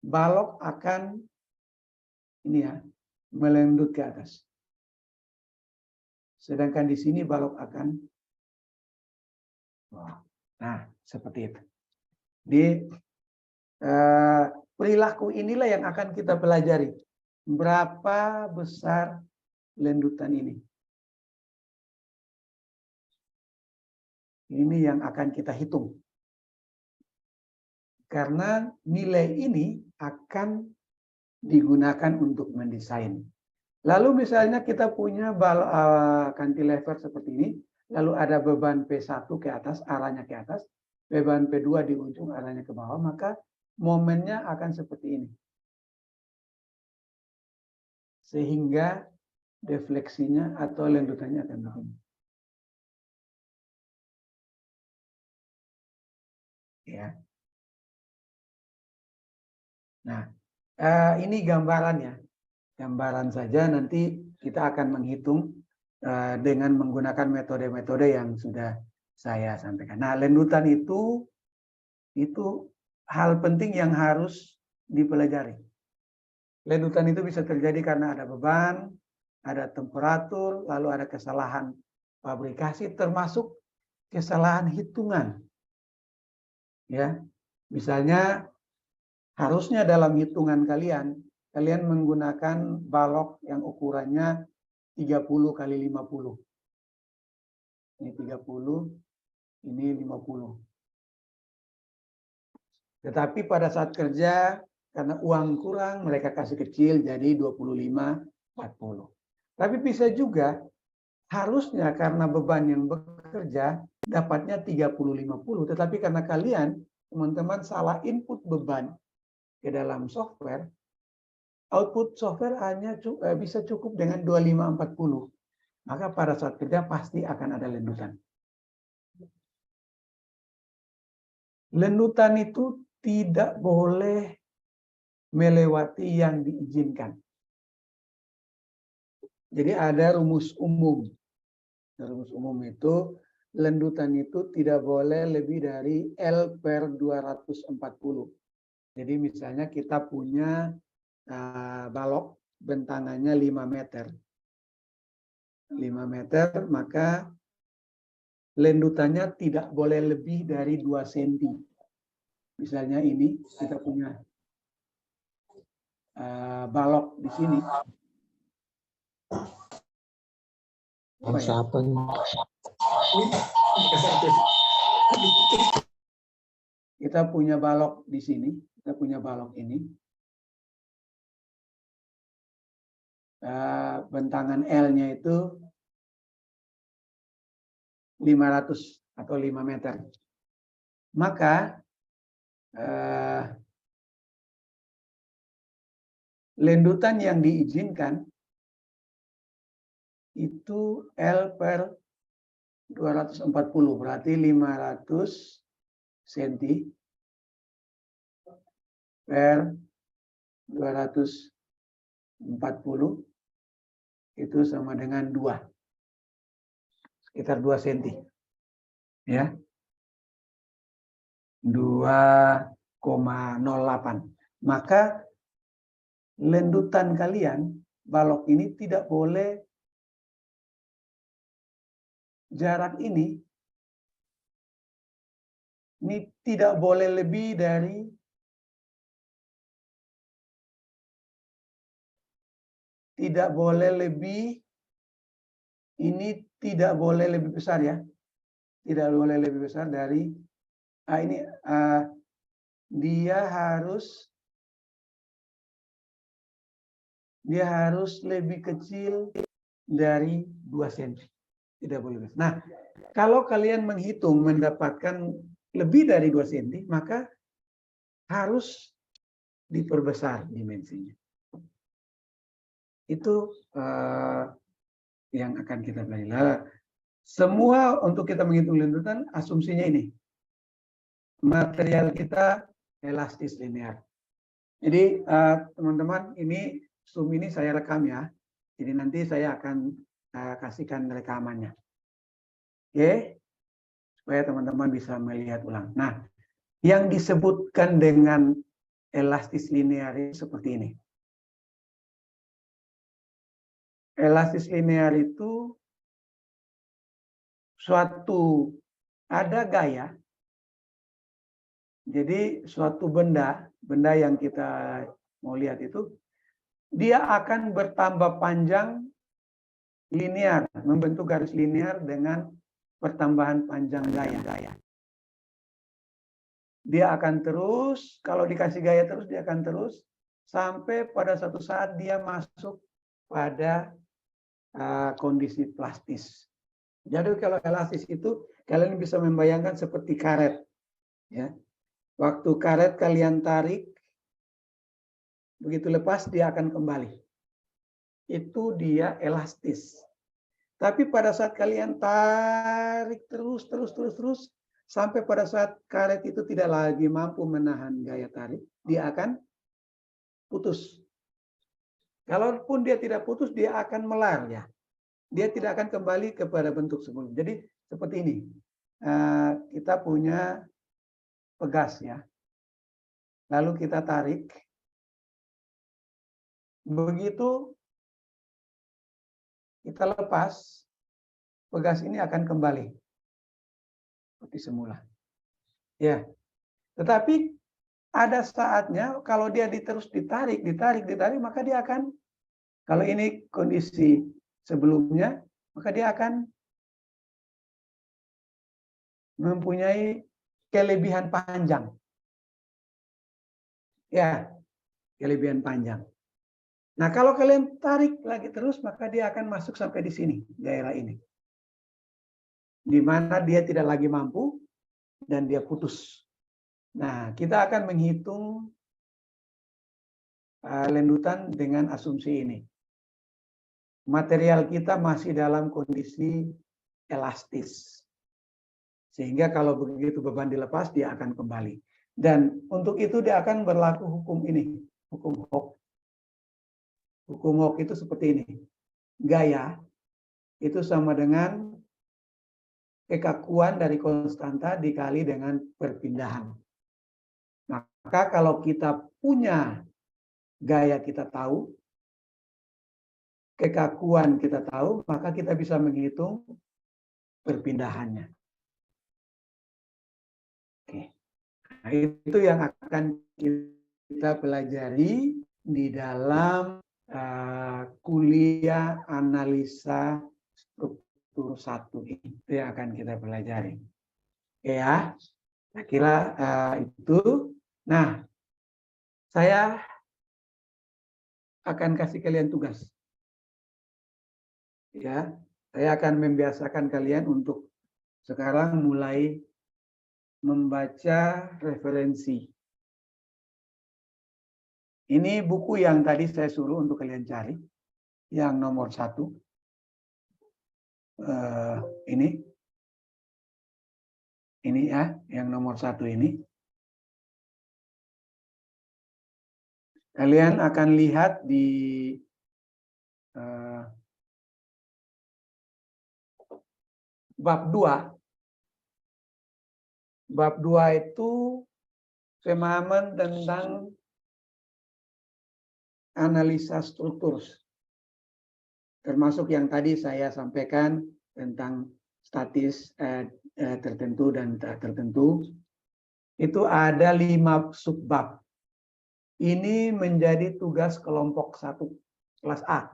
balok akan ini ya, melendut ke atas. Sedangkan di sini balok akan nah seperti itu. Di perilaku inilah yang akan kita pelajari. Berapa besar lendutan ini? Ini yang akan kita hitung. Karena nilai ini akan digunakan untuk mendesain. Lalu misalnya kita punya cantilever seperti ini, lalu ada beban P1 ke atas, arahnya ke atas, beban P2 di ujung, arahnya ke bawah, maka momennya akan seperti ini. Sehingga defleksinya atau lendutannya akan begini. Ya. Nah, ini gambarannya. Gambaran saja, nanti kita akan menghitung dengan menggunakan metode-metode yang sudah saya sampaikan. Nah, lendutan itu hal penting yang harus dipelajari. Lendutan itu bisa terjadi karena ada beban, ada temperatur, lalu ada kesalahan fabrikasi, termasuk kesalahan hitungan. Ya, misalnya harusnya dalam hitungan kalian menggunakan balok yang ukurannya 30 kali 50. Ini 30, ini 50. Tetapi pada saat kerja, karena uang kurang, mereka kasih kecil, jadi 25, 40. Tapi bisa juga, harusnya karena beban yang bekerja, dapatnya 30, 50. Tetapi karena kalian, teman-teman, salah input beban ke dalam software, output software hanya bisa cukup dengan 25, 40. Maka pada saat kerja pasti akan ada lendutan. Lendutan itu tidak boleh melewati yang diizinkan. Jadi ada rumus umum. Rumus umum itu lendutan itu tidak boleh lebih dari L/240. Jadi misalnya kita punya balok bentangannya 5 meter. 5 meter, maka lendutannya tidak boleh lebih dari 2 cm. Misalnya ini kita punya balok di sini. Kita punya balok di sini, kita punya balok ini. Bentangan L-nya itu 500 atau 5 meter. Maka lendutan yang diizinkan itu L/240, berarti 500 cm per 240 itu sama dengan 2. Sekitar 2 cm. Ya. 2,08. Maka lendutan kalian, balok ini tidak boleh jarak ini tidak boleh lebih dari tidak boleh lebih besar ya. Tidak boleh lebih besar dari dia harus lebih kecil dari 2 cm. Tidak boleh besar. Nah, kalau kalian menghitung mendapatkan lebih dari 2 cm, maka harus diperbesar dimensinya. Itu yang akan kita pelajari. Semua untuk kita menghitung lendutan, asumsinya ini. Material kita elastis linear. Jadi teman-teman, ini Zoom ini saya rekam ya. Jadi nanti saya akan kasihkan rekamannya. Oke? Supaya teman-teman bisa melihat ulang. Nah, yang disebutkan dengan elastis linear seperti ini. Elastis linear itu ada gaya. Jadi suatu benda yang kita mau lihat itu, dia akan bertambah panjang linear, membentuk garis linear dengan pertambahan panjang gaya. Dia akan terus, kalau dikasih gaya terus, dia akan terus, sampai pada suatu saat dia masuk pada kondisi plastis. Jadi kalau elastis itu, kalian bisa membayangkan seperti karet. Ya. Waktu karet kalian tarik, begitu lepas dia akan kembali. Itu dia elastis. Tapi pada saat kalian tarik terus, sampai pada saat karet itu tidak lagi mampu menahan gaya tarik, dia akan putus. Kalaupun dia tidak putus, dia akan melar ya. Dia tidak akan kembali kepada bentuk sebelum. Jadi seperti ini. Kita punya pegas ya. Lalu kita tarik. Begitu kita lepas, pegas ini akan kembali seperti semula. Ya. Tetapi ada saatnya kalau dia terus ditarik, maka dia akan, kalau ini kondisi sebelumnya, maka dia akan mempunyai kelebihan panjang. Ya, kelebihan panjang. Nah, kalau kalian tarik lagi terus, maka dia akan masuk sampai di sini, daerah ini. Di mana dia tidak lagi mampu dan dia putus. Nah, kita akan menghitung lendutan dengan asumsi ini. Material kita masih dalam kondisi elastis. Sehingga kalau begitu beban dilepas, dia akan kembali. Dan untuk itu dia akan berlaku hukum ini, hukum Hooke. Hukum Hooke itu seperti ini. Gaya itu sama dengan kekakuan dari konstanta dikali dengan perpindahan. Maka kalau kita punya gaya kita tahu, kekakuan kita tahu, maka kita bisa menghitung perpindahannya. Oke. Nah, itu yang akan kita pelajari di dalam kuliah analisa struktur 1 ini. Itu yang akan kita pelajari. Oke ya, saya kira itu. Nah, saya akan kasih kalian tugas. Ya, saya akan membiasakan kalian untuk sekarang mulai membaca referensi. Ini buku yang tadi saya suruh untuk kalian cari, yang nomor 1. Ini ya, yang nomor 1 ini. Kalian akan lihat di bab 2. Bab 2 itu pemahaman tentang analisa struktur. Termasuk yang tadi saya sampaikan tentang statis tertentu dan tak tertentu. Itu ada 5 subbab. Ini menjadi tugas kelompok 1 kelas A.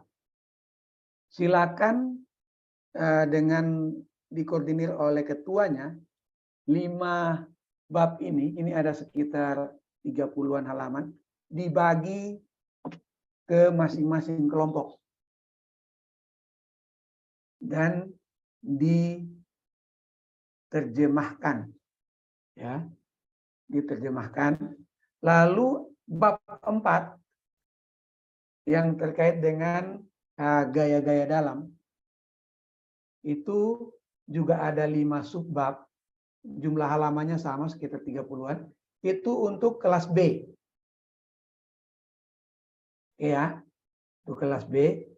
Silakan dengan dikoordinir oleh ketuanya, 5 bab ini ada sekitar 30-an halaman, dibagi ke masing-masing kelompok dan diterjemahkan, ya, diterjemahkan. Lalu bab 4 yang terkait dengan gaya-gaya dalam itu juga ada 5 subbab, jumlah halamannya sama sekitar 30-an. Itu untuk kelas B. Ya, untuk kelas B.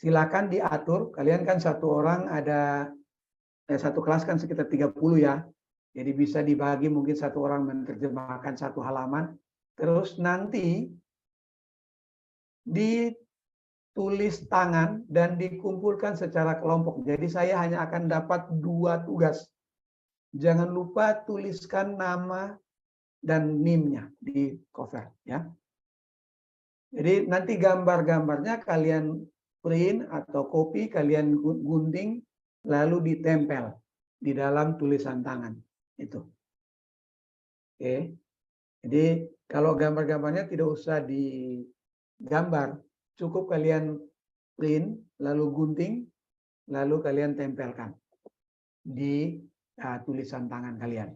Silakan diatur, kalian kan satu orang ada satu kelas kan sekitar 30 ya. Jadi bisa dibagi, mungkin satu orang menerjemahkan 1 halaman. Terus nanti tulis tangan dan dikumpulkan secara kelompok. Jadi saya hanya akan dapat 2 tugas. Jangan lupa tuliskan nama dan NIM-nya di cover ya. Jadi nanti gambar-gambarnya kalian print atau copy, kalian gunting lalu ditempel di dalam tulisan tangan itu. Oke. Jadi kalau gambar-gambarnya tidak usah digambar, cukup kalian print lalu gunting lalu kalian tempelkan di tulisan tangan kalian.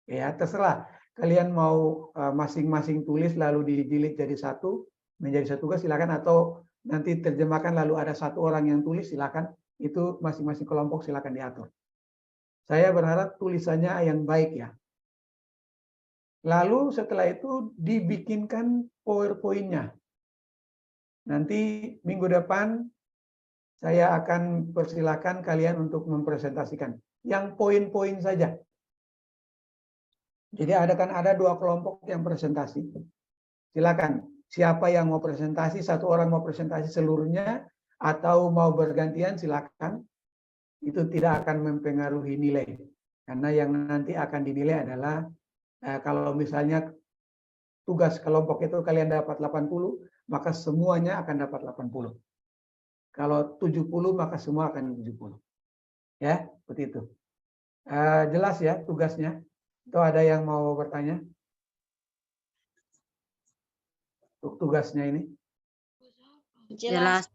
Ya, terserah. Kalian mau masing-masing tulis lalu dijilid jadi satu, menjadi satu tugas silakan, atau nanti terjemahkan lalu ada satu orang yang tulis silakan. Itu masing-masing kelompok silakan diatur. Saya berharap tulisannya yang baik ya. Lalu setelah itu dibikinkan PowerPoint-nya. Nanti minggu depan saya akan persilakan kalian untuk mempresentasikan yang poin-poin saja. Jadi ada 2 kelompok yang presentasi. Silakan, siapa yang mau presentasi, satu orang mau presentasi seluruhnya atau mau bergantian silakan. Itu tidak akan mempengaruhi nilai. Karena yang nanti akan dinilai adalah kalau misalnya tugas kelompok itu kalian dapat 80, maka semuanya akan dapat 80. Kalau 70 maka semua akan 70. Ya, seperti itu. Jelas ya tugasnya? Atau ada yang mau bertanya? Untuk tugasnya ini? Jelas.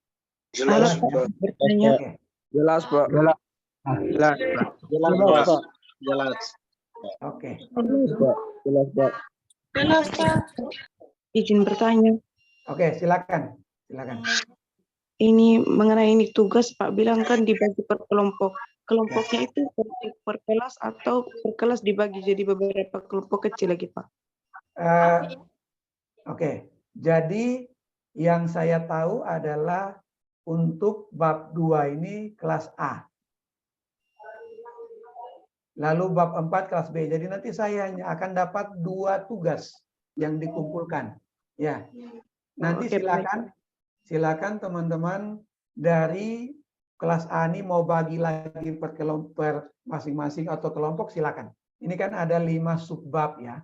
Jelas, Pak. Bertanya. Oke. Jelas, Pak. Jelas, Pak. Jelas, Pak. Jelas. Oke. Jelas, Pak. Jelas, Pak. Izin bertanya. Oke, silakan. Silakan. Ini mengenai ini tugas Pak bilang kan dibagi per kelompok. Kelompoknya itu per kelas atau per kelas dibagi jadi beberapa kelompok kecil lagi Pak? Oke. Jadi yang saya tahu adalah untuk bab 2 ini kelas A. Lalu bab 4 kelas B. Jadi nanti saya hanya akan dapat 2 tugas yang dikumpulkan. Ya. Nanti silakan teman-teman dari kelas A ini mau bagi lagi per masing-masing atau kelompok silakan. Ini kan ada 5 subbab ya.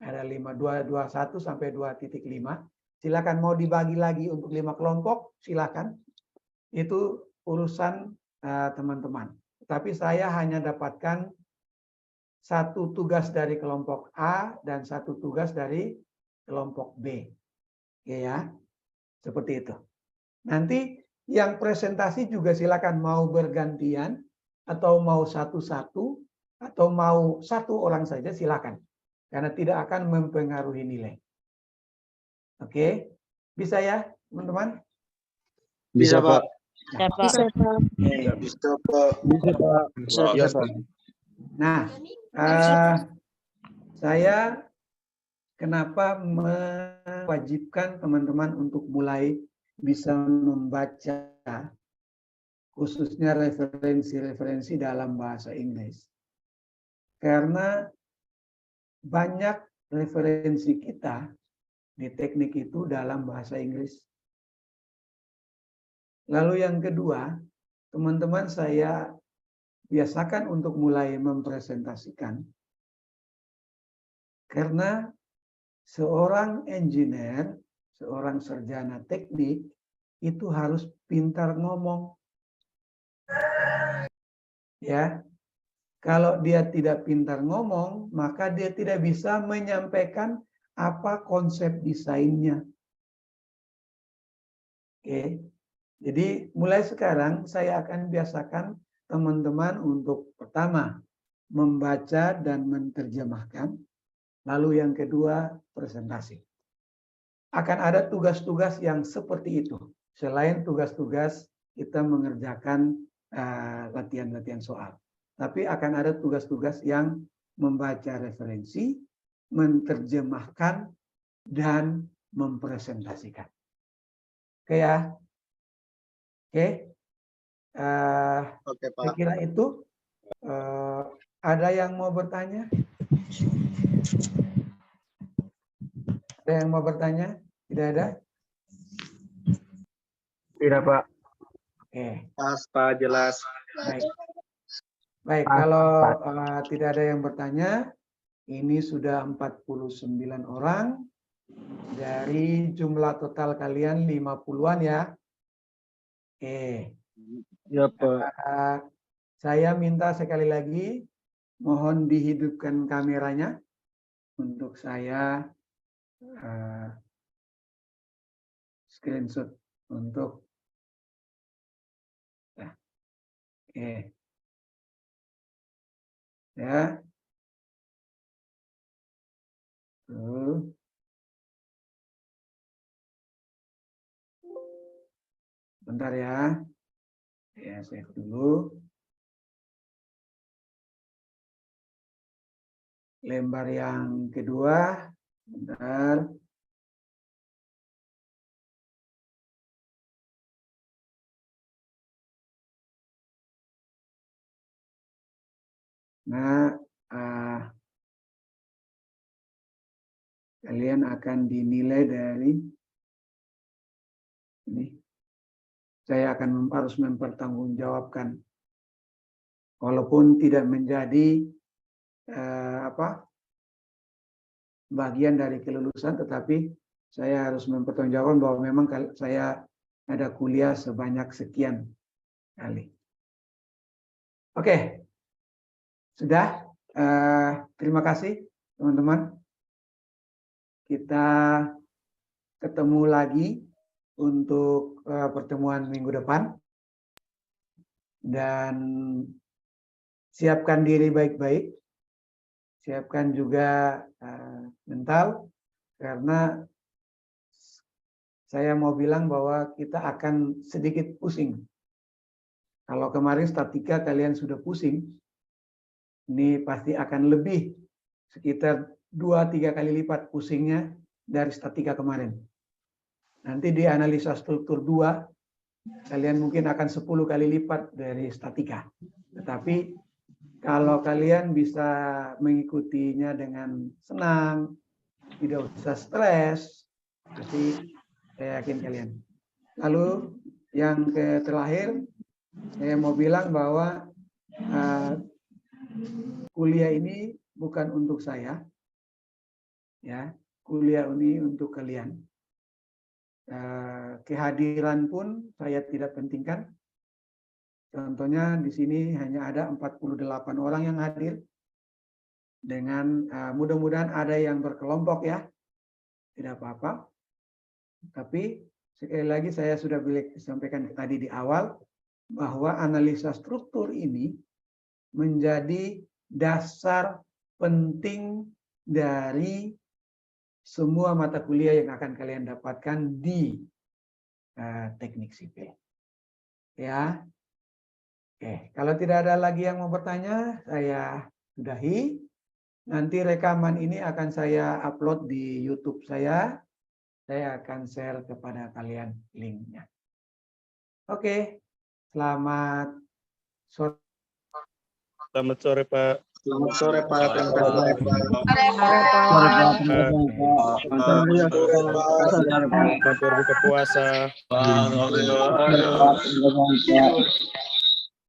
Ada 2.1 sampai 2.5. Silakan mau dibagi lagi untuk 5 kelompok, silakan. Itu urusan teman-teman. Tapi saya hanya dapatkan 1 tugas dari kelompok A dan 1 tugas dari kelompok B. Ya, seperti itu. Nanti yang presentasi juga silakan mau bergantian atau mau satu-satu atau mau 1 orang saja silakan. Karena tidak akan mempengaruhi nilai. Oke, bisa ya teman-teman? Bisa, Pak. Bisa Pak. Bisa, Pak. Bisa, Pak. Bisa, Pak. Nah, saya kenapa mewajibkan teman-teman untuk mulai bisa membaca khususnya referensi-referensi dalam bahasa Inggris. Karena banyak referensi kita di teknik itu dalam bahasa Inggris. Lalu yang kedua, teman-teman saya biasakan untuk mulai mempresentasikan. Karena seorang engineer, seorang sarjana teknik, itu harus pintar ngomong. Ya, kalau dia tidak pintar ngomong, maka dia tidak bisa menyampaikan apa konsep desainnya. Oke, jadi mulai sekarang saya akan biasakan teman-teman untuk pertama membaca dan menerjemahkan, lalu yang kedua presentasi. Akan ada tugas-tugas yang seperti itu. Selain tugas-tugas kita mengerjakan latihan-latihan soal. Tapi akan ada tugas-tugas yang membaca referensi, menerjemahkan, dan mempresentasikan. Oke ya? Oke? Oke, Pak. Saya kira itu. Ada yang mau bertanya? Ada yang mau bertanya? Tidak ada? Tidak, Pak. Oke, Pas, Pak, jelas. baik. Baik, Pas, kalau Pak. tidak ada yang bertanya, ini sudah 49 orang dari jumlah total kalian 50-an ya. Oke. Ya, Pak. Saya minta sekali lagi, mohon dihidupkan kameranya untuk saya screenshot untuk oke. Ya. Tuh. Bentar ya. Ya, save dulu. Lembar yang kedua. Bentar. Nah, kalian akan dinilai dari ini. Saya akan harus mempertanggungjawabkan, walaupun tidak menjadi bagian dari kelulusan, tetapi saya harus mempertanggungjawabkan bahwa memang saya ada kuliah sebanyak sekian kali. Oke, sudah. Terima kasih teman-teman. Kita ketemu lagi untuk pertemuan minggu depan. Dan siapkan diri baik-baik. Siapkan juga mental, karena saya mau bilang bahwa kita akan sedikit pusing. Kalau kemarin statika kalian sudah pusing, ini pasti akan lebih sekitar 2-3 kali lipat pusingnya dari statika kemarin. Nanti di analisa struktur 2, kalian mungkin akan 10 kali lipat dari statika. Tetapi kalau kalian bisa mengikutinya dengan senang, tidak usah stres, pasti saya yakin kalian. Lalu yang terakhir, saya mau bilang bahwa kuliah ini bukan untuk saya, ya. Kuliah ini untuk kalian. Kehadiran pun saya tidak pentingkan. Contohnya di sini hanya ada 48 orang yang hadir. Dengan mudah-mudahan ada yang berkelompok ya. Tidak apa-apa. Tapi sekali lagi saya sudah sampaikan tadi di awal bahwa analisa struktur ini menjadi dasar penting dari semua mata kuliah yang akan kalian dapatkan di teknik sipil. Ya. Oke, kalau tidak ada lagi yang mau bertanya, saya sudahi. Nanti rekaman ini akan saya upload di YouTube saya. Saya akan share kepada kalian linknya. Oke, selamat sore. Selamat sore, Pak. Selamat sore, Pak. Terima kasih. Selamat berbuka puasa.